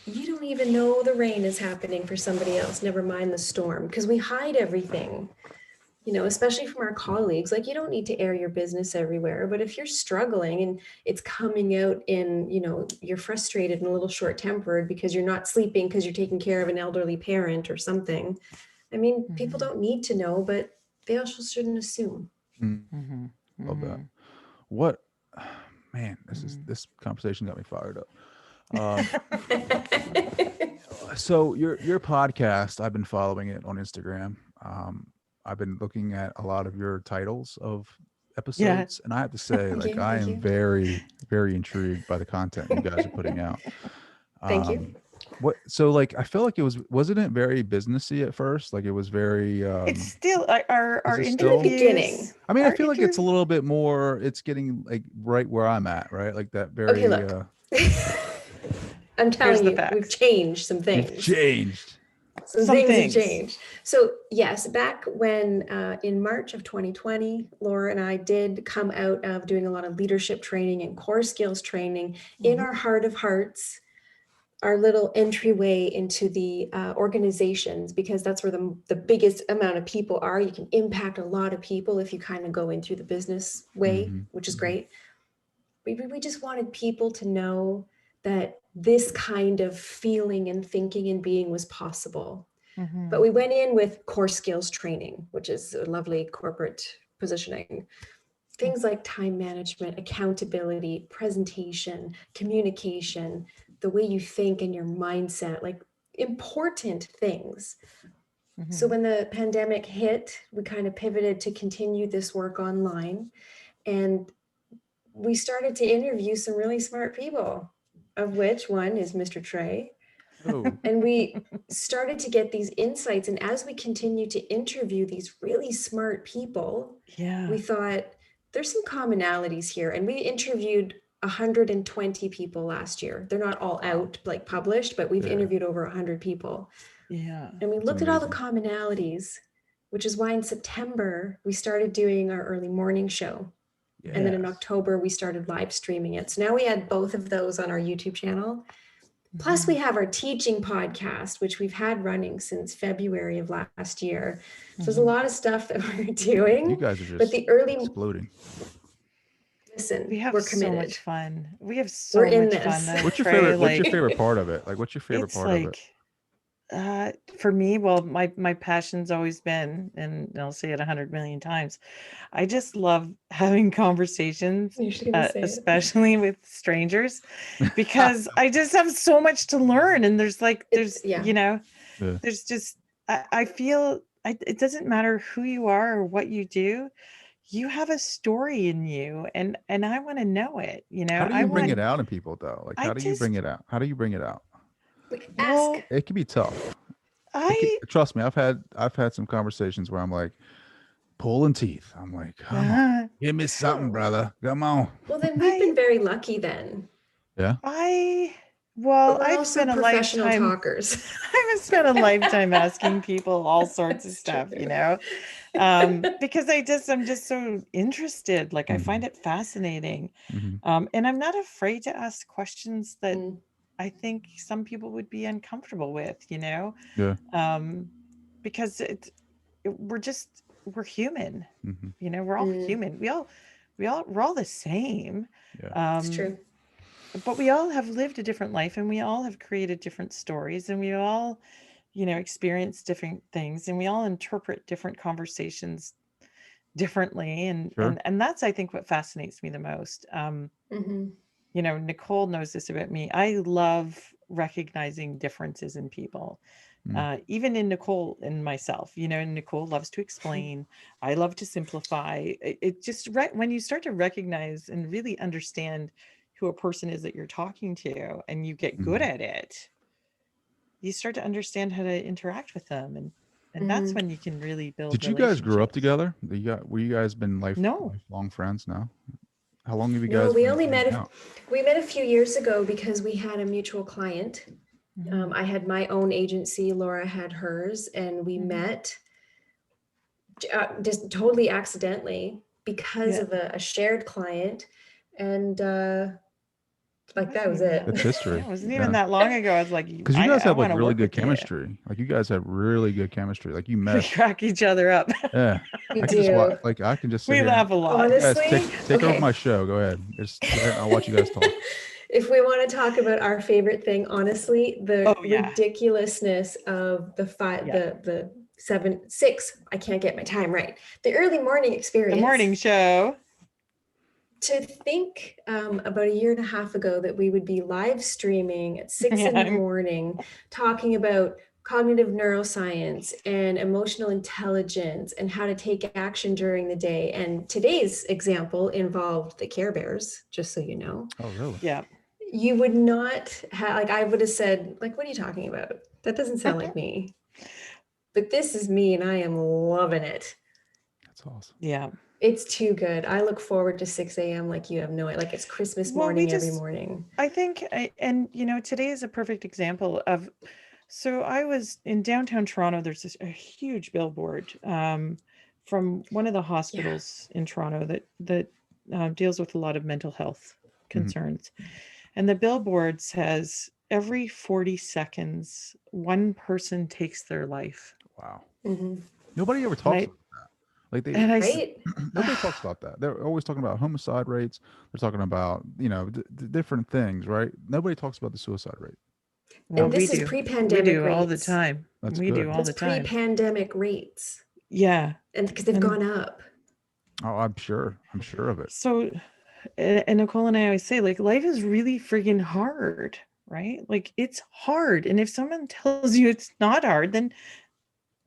you don't even know the rain is happening for somebody else, never mind the storm, because we hide everything. Especially from our colleagues, like you don't need to air your business everywhere, but if you're struggling and it's coming out in, you're frustrated and a little short tempered because you're not sleeping because you're taking care of an elderly parent or something. I mean, people Mhm. don't need to know, but they also shouldn't assume. Mm, Mhm. love that. Mhm. What, man, Mhm. this conversation got me fired up. Um, so your podcast, I've been following it on Instagram. I've been looking at a lot of your titles of Yeah. episodes, and I have to say, Thank like, you. I Thank am you. very, very intrigued by the content you guys are putting out. Thank you. Um, so like, I feel like wasn't it very businessy at first? Like it was very, It's still our is our it In the still? beginning. interviews. I mean, I Our feel like it's a interview. little bit more, it's getting like right where I'm at, right? Like that Okay, very, look. I'm Here's telling the you, we've facts. changed some you've things. changed. Some Some things have things. changed. So yes, back when in March of 2020, Laura and I did come out of doing a lot of leadership training and core skills training in Mhm. our heart of hearts, our little entryway into the organizations, because that's where the biggest amount of people are. You can impact a lot of people if you kind of go in through the business way, Mhm, which is mhm. great. We just wanted people to know that this kind of feeling and thinking and being was possible. But Mhm. we went in with core skills training, which is a lovely corporate positioning. Things like time management, accountability, presentation, communication, the way you think and your mindset, like important things. So Mhm. when the pandemic hit, we kind of pivoted to continue this work online. And we started to interview some really smart people, of which one is Mr. Trey. Oh, And we started to get these insights. And as we continue to interview these really smart people, Yeah. we thought there's some commonalities here. And we interviewed 120 people last year. They're not all wow. out, like published, but we've Yeah, interviewed over 100 people. Yeah. And we that's looked at all the amazing. commonalities, which is why in September we started doing our early morning show. And then in Yes. October, we started live streaming it. So now we had both of those on our YouTube channel. Plus, we Mhm. have our teaching podcast, which we've had running since February of last year. So there's a Mhm. lot of stuff that we're You doing. guys are But just the early, exploding. listen, We have we're so committed. much fun. We have We're so in much fun this. though, What's your Trey. favorite? What's your Like favorite part of it? Like, what's your favorite it's part of it? like For me, well, my passion's always been, and I'll say it 100 million times, I just love having conversations, You're just gonna say it. especially with strangers, because I just have so much to learn. And there's like, Yeah. Yeah. there's just, I feel it doesn't matter who you are or what you do. You have a story in you, and I want to know it. How do I you bring want, it out in people though? Like, I how do you bring just, it out? How do you bring it out? Ask. well, It can be tough. I, Trust me, I've had some conversations where I'm like pulling teeth. I'm like, come on, uh, give me something, Oh. brother. Come on. Well, then we've I, been very lucky then. Yeah. well, But we're I've also spent a professional lifetime talkers. I've spent a lifetime asking people all sorts of That's stuff, true. because I'm just so interested. Like I find Mhm. it fascinating, Mhm. and I'm not afraid to ask questions that Mm, I think some people would be uncomfortable with, Yeah. um, because we're human, Mhm. we're all mm, human. We're all the same. Yeah. it's Um, true. but we all have lived a different life, and we all have created different stories, and we all experience different things, and we all interpret different conversations differently, and Sure. that's, I think, what fascinates me the most. Hmm. Nicole knows this about me. I love recognizing differences in people, Mm. even in Nicole and myself. Nicole loves to explain. I love to simplify. It just when you start to recognize and really understand who a person is that you're talking to, and you get good Mhm. at it, you start to understand how to interact with them, and that's Hmm. when you can really build Did you guys grow up relationships. together? Were you guys been No. lifelong friends now? How long have you No, guys we been only hanging met out? we met a few years ago because we had a mutual client. Mhm, I had my own agency, Laura had hers, and we mhm. met just totally accidentally because Yeah, of a shared client. And it like that wasn't was even it. that. That's Yeah, history. it wasn't even Yeah. that long ago. I was like, Because you guys I have like want to really work good with you. chemistry. Like you guys have really good chemistry. Like you We mesh. crack each other up. Yeah. We I can just watch. do. Like I can just sit We here and laugh a lot. you guys Honestly, take over okay. my show. Go ahead. Just go ahead and I'll watch you guys talk. If we want to talk about our favorite thing, honestly, the Oh yeah, ridiculousness of yeah. the 7 6, I can't get my time right. The early morning The experience. morning show. To think about a year and a half ago that we would be live streaming at 6 Yeah, in the morning, talking about cognitive neuroscience and emotional intelligence and how to take action during the day. And today's example involved the Care Bears, just so you know. Oh, really? yeah. You would not have, like, I would have said, like, what are you talking about? That doesn't sound like me. But this is me, and I am loving it. That's awesome. Yeah. It's too good. I look forward to 6 a.m. like you have no idea. Like it's Christmas Well, we morning every just, morning. I think, and today is a perfect example of. So I was in downtown Toronto. There's a huge billboard, from one of the Yeah. hospitals in Toronto that deals with a lot of mental health Mhm. concerns, and the billboard says every 40 seconds one person takes their life. Wow. Hmm. Nobody ever And talks I about that. Like they, and I s- Right? nobody talks about that. They're always talking about homicide rates. They're talking about different things, right? Nobody talks about the suicide rate well, And ever. we this is do. We pre-pandemic do all the rates. time. That's We do good. all That's the time. pre-pandemic rates. Yeah. And because they've And gone up. Oh, I'm sure. I'm sure of it. so, and Nicole and I always say, like, life is really friggin' hard, right? Like, it's hard. And if someone tells you it's not hard, then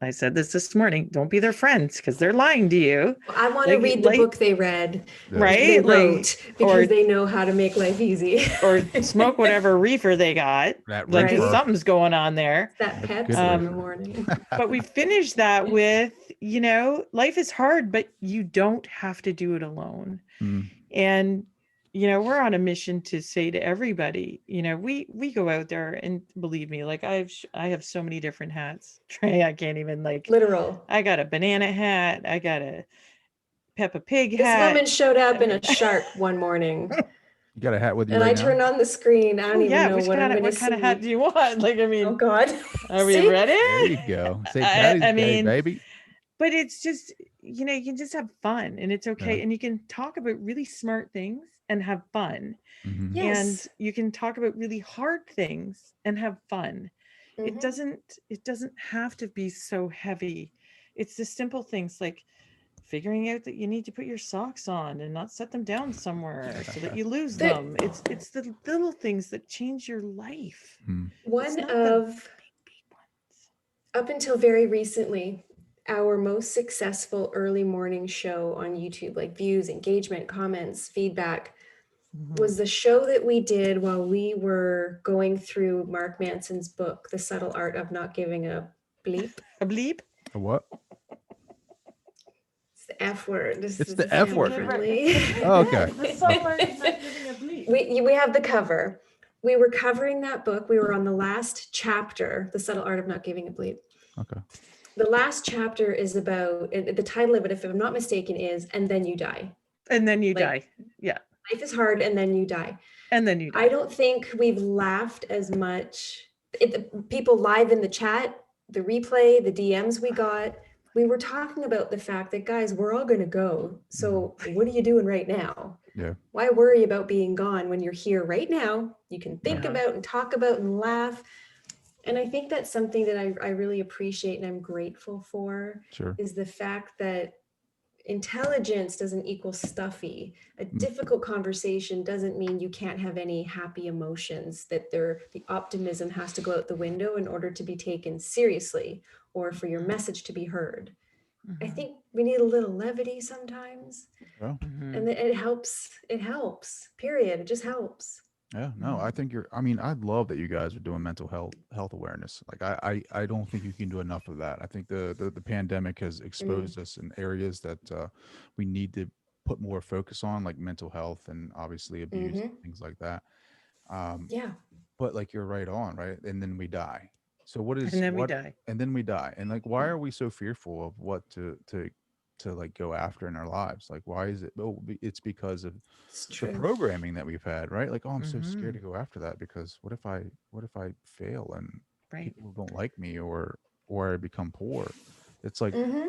I said this morning, don't be their friends because they're lying to you. I want to Like, read the book they read, Yeah. they right? Like, wrote, or because they know how to make life easy. smoke whatever reefer they got. That Like, 'cause reefer. Right? something's going on there. That That good Pepsi in the reefer. morning. But we finished that with, life is hard, but you don't have to do it alone. Mm. And we're on a mission to say to everybody, we go out there, and believe me, like I have so many different hats. Trey, I can't even, like, Literal. I got a banana hat, I got a Peppa Pig This hat. woman showed I up in mean, a shark one morning, You got a hat with you and right I now? turned on the screen. I oh don't even yeah, know what I'm going to what kind of hat see. do you want? Like, I Oh mean, God. are we See? ready? There you go. St. I, Patty's I Day, mean, baby. but it's just, you can just have fun, and it's Yeah. okay. And you can talk about really smart things and have fun. Hmm. And Yes. you can talk about really hard things and have fun. It Mhm. doesn't have to be so heavy. It's the simple things like figuring out that you need to put your socks on and not set them down somewhere so that you lose The them. It's the little things that change your life. Hmm. It's one not the of big ones. up until very recently, our most successful early morning show on YouTube, like views, engagement, comments, feedback, Mhm. was the show that we did while we were going through Mark Manson's book, The Subtle Art of Not Giving a Bleep. A bleep. A what? It's the F word. This It's is the a F family word. Okay, right. friendly. Oh, okay. The subtle art of not giving a bleep. We have the cover. We were covering that book. We were on the last chapter, The Subtle Art of Not Giving a Bleep. Okay. The last chapter is about, the title of it, if I'm not mistaken, is "And Then You Die." And then you Like, die. Yeah. life is hard and then you die. And then you die. I don't think we've laughed as much. People live in the chat, the replay, the DMs we got, we were talking about the fact that, guys, we're all going to go. So what are you doing right now? Yeah. Why worry about being gone when you're here right now? You can think Yeah. about and talk about and laugh. And I think that's something that I really appreciate and I'm grateful for, Sure. is the fact that intelligence doesn't equal stuffy. A difficult conversation doesn't mean you can't have any happy emotions, that the optimism has to go out the window in order to be taken seriously or for your message to be heard. I Mhm. think we need a little levity sometimes, Yeah. Mhm. and it helps, period. It just helps. Yeah. No, I think I mean, I love that you guys are doing mental health awareness. Like I don't think you can do enough of that. I think the pandemic has exposed us in areas that we need to put more focus on, like mental health and obviously abuse, Mm-hmm. things like that. Um, Yeah. but like you're right on, right? And then we die. So what And is then we what? die. And then we die. And like, why are we so fearful of what to like go after in our lives? Like, why is it? Oh, it's because of It's the true. programming that we've had, right? Like, oh, I'm so scared Mhm. to go after that because what if I fail and Right. people don't like me or I become poor? It's like Mm-hmm.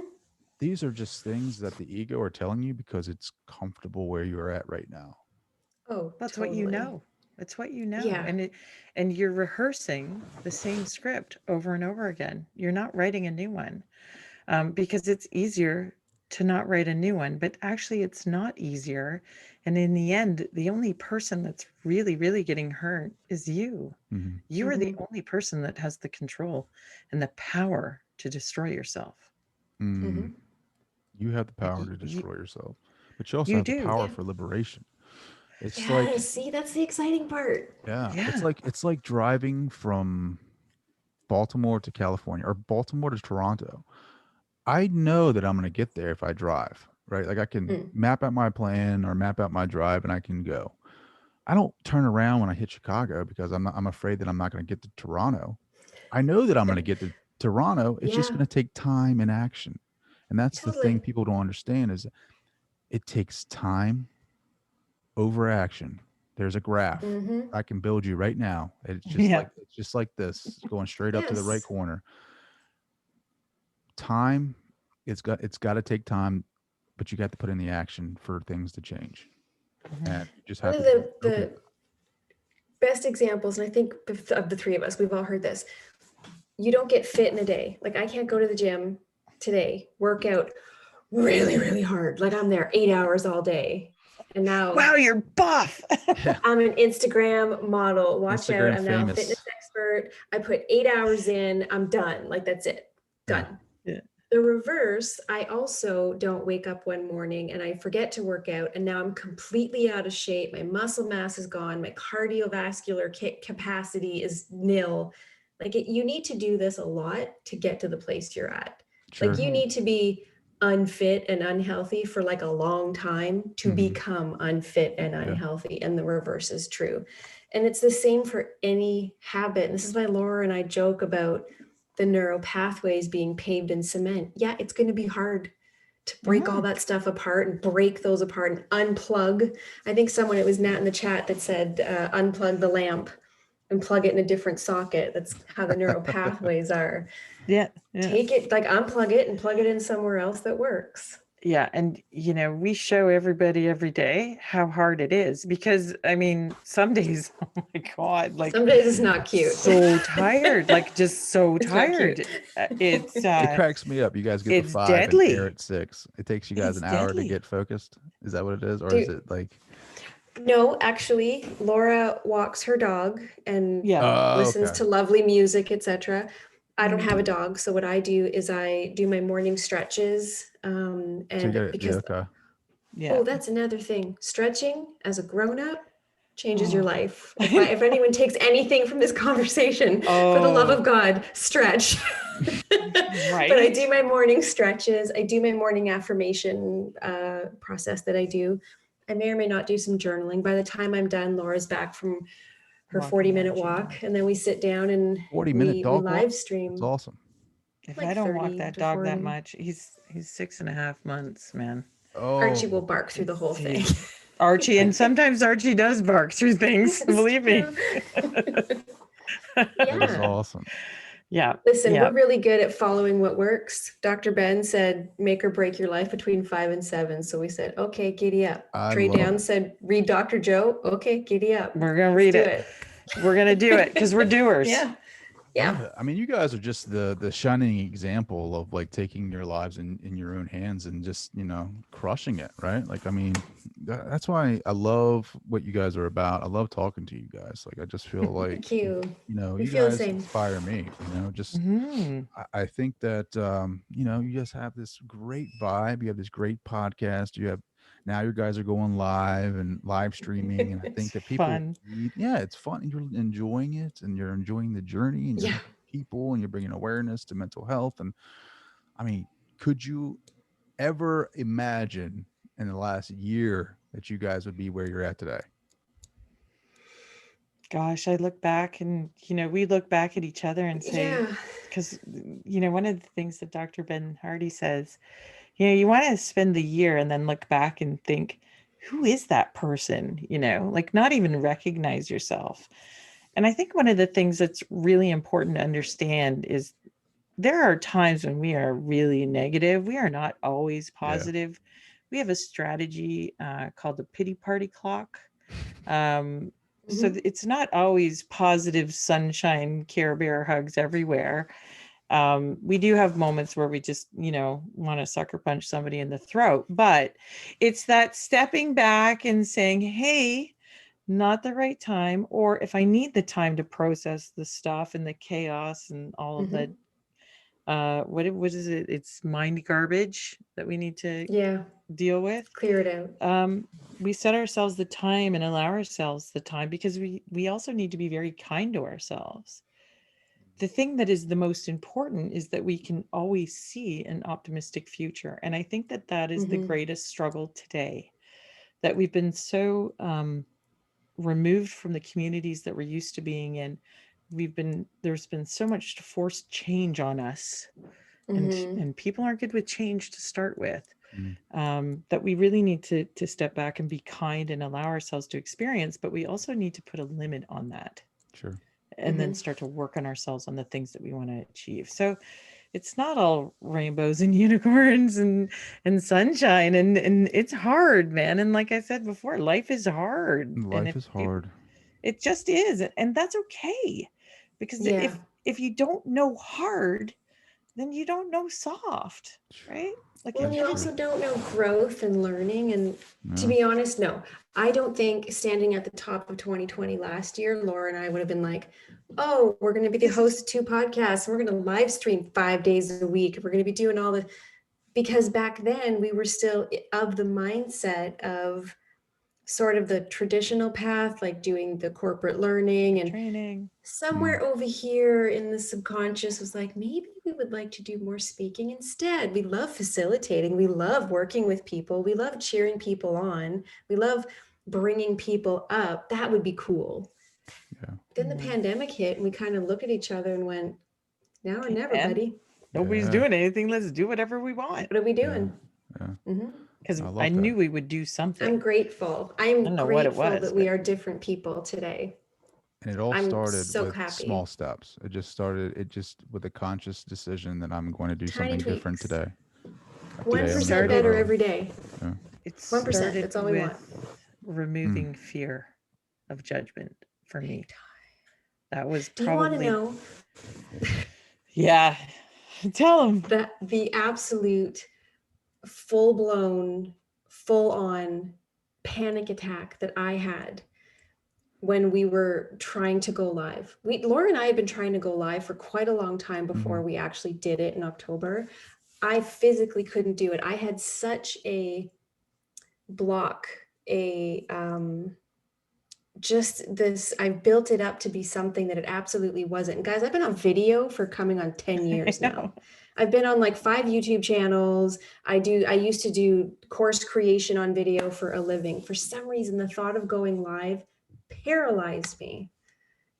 these are just things that the ego are telling you because it's comfortable where you're at right now. Oh, That's what you totally. know. That's what you know. Yeah. And you're rehearsing the same script over and over again. You're not writing a new one, because it's easier to not write a new one, but actually it's not easier. And in the end, the only person that's really, really getting hurt is you. Hmm. You are the Mm-hmm. only person that has the control and the power to destroy yourself. Mm, Mm-hmm. you have the Like power to destroy yourself, but you also you have the do. power Yeah. for liberation. It's like, Yes. See, that's the exciting part. yeah, Yeah. it's like driving from Baltimore to California or Baltimore to Toronto. I know that I'm going to get there if I drive, right? Like I can Mm. map out my plan or map out my drive and I can go. I don't turn around when I hit Chicago because I'm afraid that I'm not going to get to Toronto. I know that I'm going to get to Toronto. It's just Yeah, going to take time and action. And that's the thing totally. people don't understand is it takes time over action. There's a graph. Mm-hmm. I can build you right now. Yeah. It's just like this, going straight up to the right Yes. corner. Time, it's got to take time, but you got to put in the action for things to change, Mhm. and you just One have of to be open to the best examples, and I think of the three of us, we've all heard this. You don't get fit in a day. Like I can't go to the gym today, work out really, really hard. Like I'm there 8 hours all day. And now Wow, you're buff. it. Yeah, I'm an Instagram model. Watch out. Instagram I'm now a fitness famous. expert. I put 8 hours in. I'm done. Like that's it. Yeah, Done. Yeah. The reverse, I also don't wake up one morning and I forget to work out. And now I'm completely out of shape. My muscle mass is gone. My cardiovascular capacity is nil. Like you need to do this a lot to get to the place you're at. Like sure. you Mhm. need to be unfit and unhealthy for like a long time to Hmm. become unfit and Yeah, unhealthy. And the reverse is true. And it's the same for any habit. This is why Laura and I joke about the neural pathways being paved in cement. Yeah, it's going to be hard to break all Mhm. that stuff apart and break those apart and unplug. I think someone, it was Nat in the chat that said, unplug the lamp and plug it in a different socket. That's how the neural pathways are. Yeah. Yeah. Take it, like unplug it and plug it in somewhere else that works. Yeah, and we show everybody every day how hard it is, because I mean, some days, oh my God, like Some days it's not cute. so tired, like just so It's not cute. tired. It's It cracks me up. You guys get to it's 5 and air deadly. at 6. It takes you guys It's an hour to deadly. get focused. Is that what it is, or Do- is it like? No, actually, Laura walks her dog and Yeah. listens Okay. to lovely music, etc. I don't Mhm. have a dog, so what I do is I do my morning stretches. So you And got it. Yeah. because Okay. Yeah. oh, that's another thing. Stretching as a grown-up changes your Oh. life. If anyone takes anything from this conversation, for the love Oh, of God, stretch. But I do right? my morning stretches. I do my morning affirmation process that I do. I may or may not do some journaling. By the time I'm done, Laura's back from her Walking 40-minute Archie walk, now. and then we sit down and 40-minute we dog walk. live That's stream awesome. If I like don't walk 30 that to dog that 40. much, he's 6.5 months, man. Archie will Oh, bark through the whole thing. Archie, and sometimes Archie does bark through things. It's Believe me. true. that is Yeah. awesome. Yeah. Listen, Yeah. we're really good at following what works. Dr. Ben said, make or break your life between 5 and 7. So we said, okay, giddy up. I Trey love Down it. said, read Dr. Joe. Okay, giddy up. We're gonna Let's read do it. We're gonna do it because we're doers. Yeah. Love Yeah. it. I mean, you guys are just the shining example of like taking your lives in your own hands and just crushing it, right? Like, I mean, that's why I love what you guys are about. I love talking to you guys. Like, I just feel like Thank you. We you feel the guys same. inspire me. Just Mhm. I think that you guys have this great vibe. You have this great podcast. You have now you guys are going live and live streaming, and I think It's that people fun. yeah, it's fun. And you're enjoying it, and you're enjoying the journey, and you're Yeah. helping people, and you're bringing awareness to mental health. And I mean, could you ever imagine in the last year that you guys would be where you're at today? Gosh, I look back and, we look back at each other and say, Yeah. because, one of the things that Dr. Ben Hardy says, you want to spend the year and then look back and think, who is that person? Like not even recognize yourself. And I think one of the things that's really important to understand is there are times when we are really negative. We are not always Yeah. positive. We have a strategy called the pity party clock. So Mhm. it's not always positive sunshine, Care Bear hugs everywhere. We do have moments where we just, want to sucker punch somebody in the throat, but it's that stepping back and saying, hey, not the right time. Or if I need the time to process the stuff and the chaos and all of the, Mhm. what is it? It's mind garbage that we need to Yeah. deal with. Clear it out. We set ourselves the time and allow ourselves the time because we also need to be very kind to ourselves. The thing that is the most important is that we can always see an optimistic future. And I think that that is the Mhm. greatest struggle today, that we've been so removed from the communities that we're used to being in. There's been so much forced change on us, Mhm. and people aren't good with change to start with. Mm, That we really need to step back and be kind and allow ourselves to experience, but we also need to put a limit on that sure. and then Mhm. start to work on ourselves on the things that we want to achieve. So it's not all rainbows and unicorns and sunshine, and it's hard, man. And like I said before, life is hard, and Life is hard. it just is, and that's okay, because Yeah. if you don't know hard, then you don't know soft, right? Like Well, it and That's you true. also don't know growth and learning. And to Yeah. be honest, no, I don't think standing at the top of 2020 last year, Laura and I would have been like, oh, we're going to be the This is host of 2 podcasts. We're going to live stream 5 days a week. We're going to be doing all the, because back then we were still of the mindset of sort of the traditional path, like doing the corporate learning, and training. somewhere over here in the subconscious was like, maybe we would like to do more speaking instead. We love facilitating. We love working with people. We love cheering people on. We love bringing people up. That would be cool. Yeah. Then the Mhm. pandemic hit and we kind of looked at each other and went, now or Okay, never, man. buddy. Nobody's Yeah. doing anything. Let's do whatever we want. What are we Yeah. doing? Yeah. Mhm. Because I I love knew that. we would do I'm something. grateful. I I'm don't know what it grateful was, that we but are different people today. And it all I'm started so with happy. small steps. It just with a conscious decision that I'm going to do Tiny something different tweaks. today. 1% Today, started- better every day. It 1%, started that's all we want. with removing fear of judgment for me. That was Do you want to probably, know yeah. Tell them. that the absolute full-blown, full-on panic attack that I had when we were trying to go live? Laura and I have been trying to go live for quite a long time before we actually did it in October. I physically couldn't do it. I had such a block, just this, I built it up to be something that it absolutely wasn't. And guys, I've been on video for coming on 10 years now. I've been on like 5 YouTube channels. I used to do course creation on video for a living. For some reason, the thought of going live paralyzed me.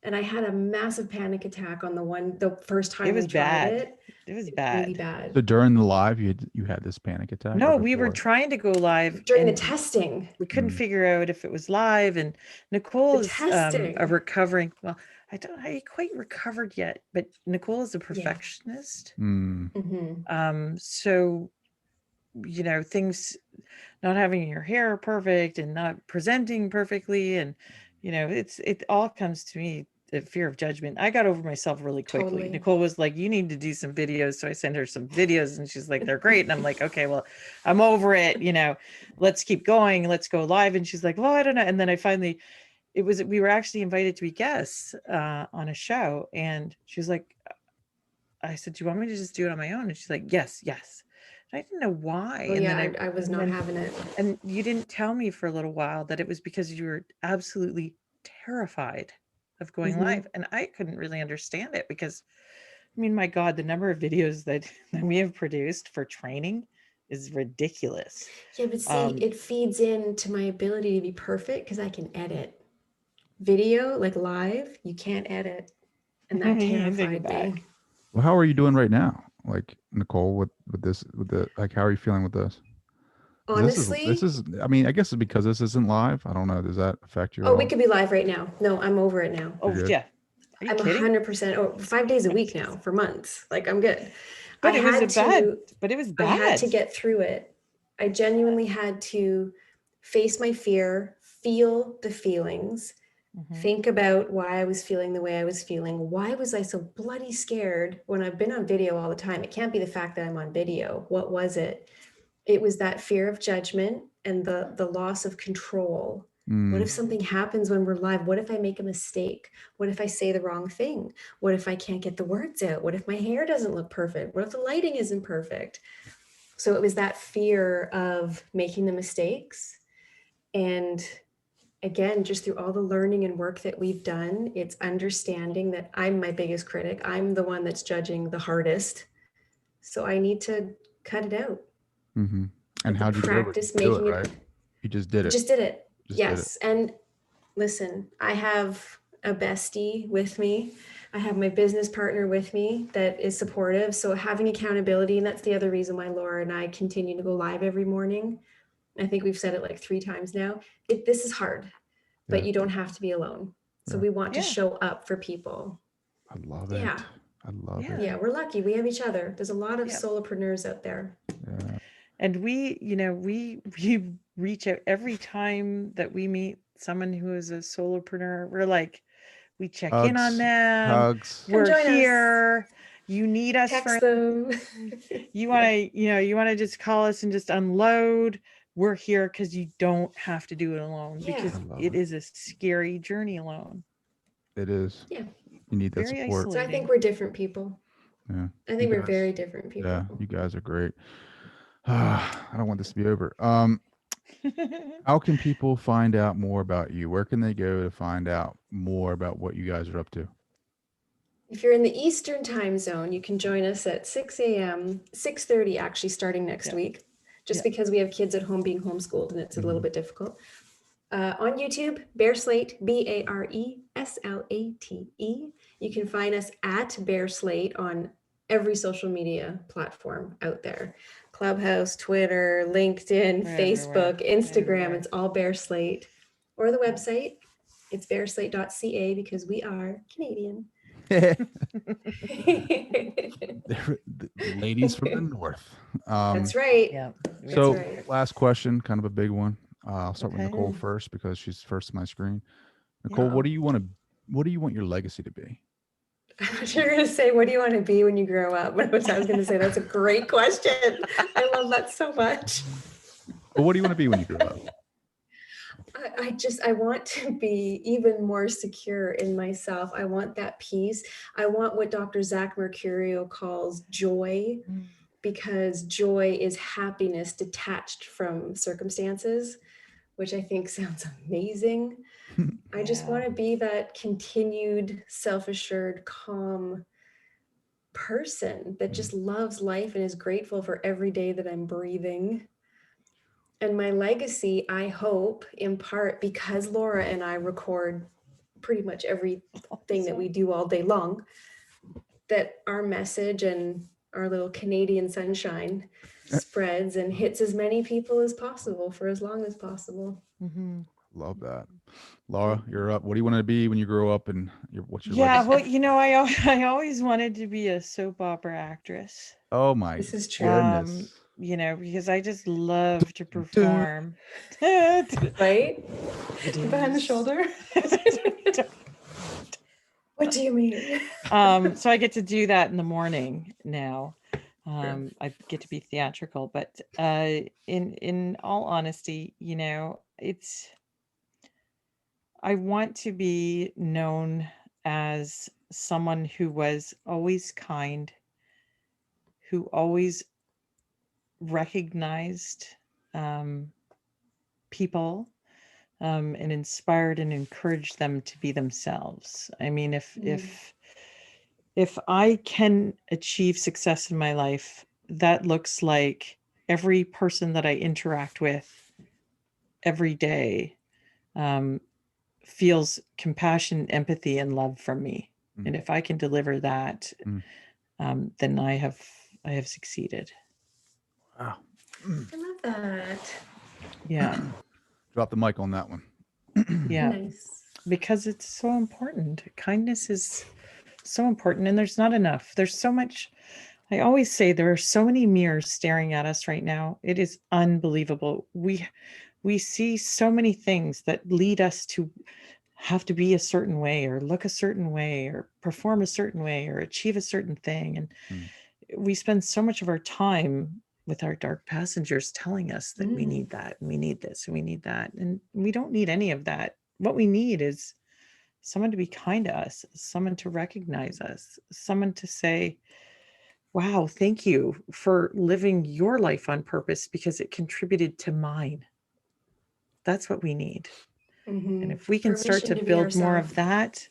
And I had a massive panic attack on the first time It was we tried bad. it. It was Really bad. bad. So during the live, you had this panic attack? No, or we were before? trying to go live During the and testing. we couldn't figure out if it was live. And Nicole is testing. a recovering, well, I quite recovered yet, but Nicole is a perfectionist. So, you know, things, not having your hair perfect and not presenting perfectly, and you know, it all comes to me, the fear of judgment. I got over myself really quickly. Totally. Nicole was like, you need to do some videos, so I sent her some videos and she's like, they're great. And I'm like, okay, well, I'm over it, you know, let's keep going, let's go live. And she's like, well, I don't know. And then I finally, we were actually invited to be guests on a show, and she was like, I said, do you want me to just do it on my own? And she's like, yes. And I didn't know why. Oh, and yeah, then I was not having it. and you didn't tell me for a little while that it was because you were absolutely terrified of going live. And I couldn't really understand it because, I mean, my God, the number of videos that we have produced for training is ridiculous. Yeah, but see, it feeds into my ability to be perfect because I can edit. Video, like live, you can't edit. And that You take it terrified me. back. Well, how are you doing right now? Like Nicole, with the like, how are you feeling with this? 'Cause Honestly, this is. I mean, I guess it's because this isn't live. I don't know. Does that affect you? At oh, all? we could be live right now. No, I'm over it now. Oh, good? yeah. Are you I'm kidding? 100%, or 5 days a week now for months. Like, I'm good. But I it was had to, but it was I had to bad. get through it. I genuinely had to face my fear, feel the feelings, think about why I was feeling the way I was feeling. Why was I so bloody scared when I've been on video all the time? It can't be the fact that I'm on video. What was it? It was that fear of judgment and the loss of control. What if something happens when we're live? What if I make a mistake? What if I say the wrong thing? What if I can't get the words out? What if my hair doesn't look perfect? What if the lighting isn't perfect? So it was that fear of making the mistakes. And again, just through all the learning and work that we've done, it's understanding that I'm my biggest critic. I'm the one that's judging the hardest. So I need to cut it out. And how did you practice do making it? it? Right? You just did it. Just did it. Just Yes. And listen, I have a bestie with me. I have my business partner with me that is supportive. So having accountability, and that's the other reason why Laura and I continue to go live every morning. I think we've said it like 3 times now. This is hard, but you don't have to be alone. So we want to show up for people. I love it. Yeah. I love it. Yeah, we're lucky. We have each other. There's a lot of solopreneurs out there. Yeah. And we, you know, we reach out every time that we meet someone who is a solopreneur. We're like, we check in on them. Hugs. We're Come join us. here. You need us Text for them. you want to, you know, you want to just call us and just unload. We're here because you don't have to do it alone, because I love it is a scary journey alone. It is. Yeah. You need that Very support. So I think we're different people. Yeah. I think we're very different people. Yeah, you guys are great. I don't want this to be over. How can people find out more about you? Where can they go to find out more about what you guys are up to? If you're in the Eastern time zone, you can join us at 6 a.m., 6:30 actually starting next week, just because we have kids at home being homeschooled and it's a little bit difficult. On YouTube, Bear Slate, BARESLATE. You can find us at Bear Slate on every social media platform out there. Clubhouse, Twitter, LinkedIn, We're Facebook, everywhere. Instagram, Everywhere. it's all Bear Slate. Or the website, it's bearslate.ca because we are Canadian. The ladies from the north. That's right. Yeah. So right. last question, kind of a big one. I'll start with Okay. Nicole first because she's first on my screen. Yeah. Nicole, what do you want your legacy to be? I thought you were going to say, what do you want to be when you grow up? But I was going to say, that's a great question. I love that so much. But what do you want to be when you grow up? I want to be even more secure in myself. I want that peace. I want what Dr. Zach Mercurio calls joy, because joy is happiness detached from circumstances, which I think sounds amazing. I just want to be that continued, self-assured, calm person that just loves life and is grateful for every day that I'm breathing. And my legacy, I hope, in part because Laura and I record pretty much everything that we do all day long, that our message and our little Canadian sunshine spreads and hits as many people as possible for as long as possible. Mm-hmm. Love that. Laura, you're up. What do you want to be when you grow up, and what's your Yeah, legacy? well, I always wanted to be a soap opera actress. Oh my This is true. goodness. Because I just love to perform. Right? Behind the shoulder. What do you mean? So I get to do that in the morning now. I get to be theatrical, but in all honesty, I want to be known as someone who was always kind, who always recognized people, and inspired and encouraged them to be themselves. I mean, if I can achieve success in my life, that looks like every person that I interact with every day feels compassion, empathy, and love from me. And if I can deliver that, then I have succeeded. Wow. I love that. Yeah. Drop the mic on that one. Yeah. Nice. Because it's so important. Kindness is so important, and there's not enough. There's so much. I always say there are so many mirrors staring at us right now. It is unbelievable. We see so many things that lead us to have to be a certain way, or look a certain way, or perform a certain way, or achieve a certain thing. And we spend so much of our time with our dark passengers telling us that we need that, and we need this, and we need that. And we don't need any of that. What we need is someone to be kind to us, someone to recognize us, someone to say, wow, thank you for living your life on purpose because it contributed to mine. That's what we need. And if we can start to build more of that,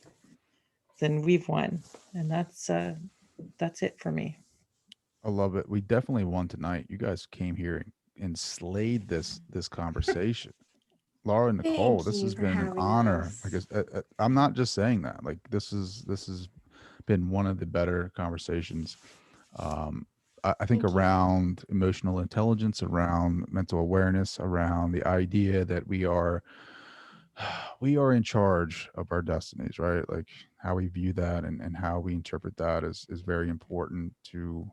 then we've won. And that's it for me. I love it. We definitely won tonight. You guys came here and slayed this conversation. Laura and Nicole, this has been an honor. I guess I'm not just saying that. Like this has been one of the better conversations. I think around emotional intelligence, around mental awareness, around the idea that we are in charge of our destinies, right? Like how we view that and how we interpret that is very important to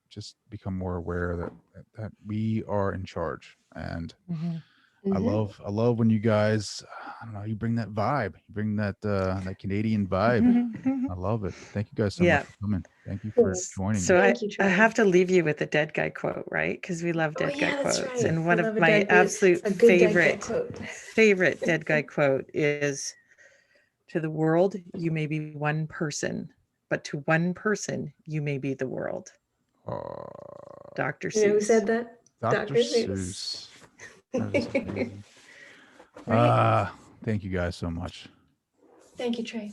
just become more aware that we are in charge. And I love when you guys, I don't know, you bring that vibe, you bring that Canadian vibe. I love it. Thank you guys so much for coming. Thank you for joining So me. I have to leave you with a dead guy quote, right? Because we love dead guy quotes. Right. And one of my absolute favorite dead guy quote is, to the world, you may be one person, but to one person, you may be the world. Dr. Seuss. You know who said that? Dr. Seuss. That is amazing. Thank you guys so much. Thank you, Trey.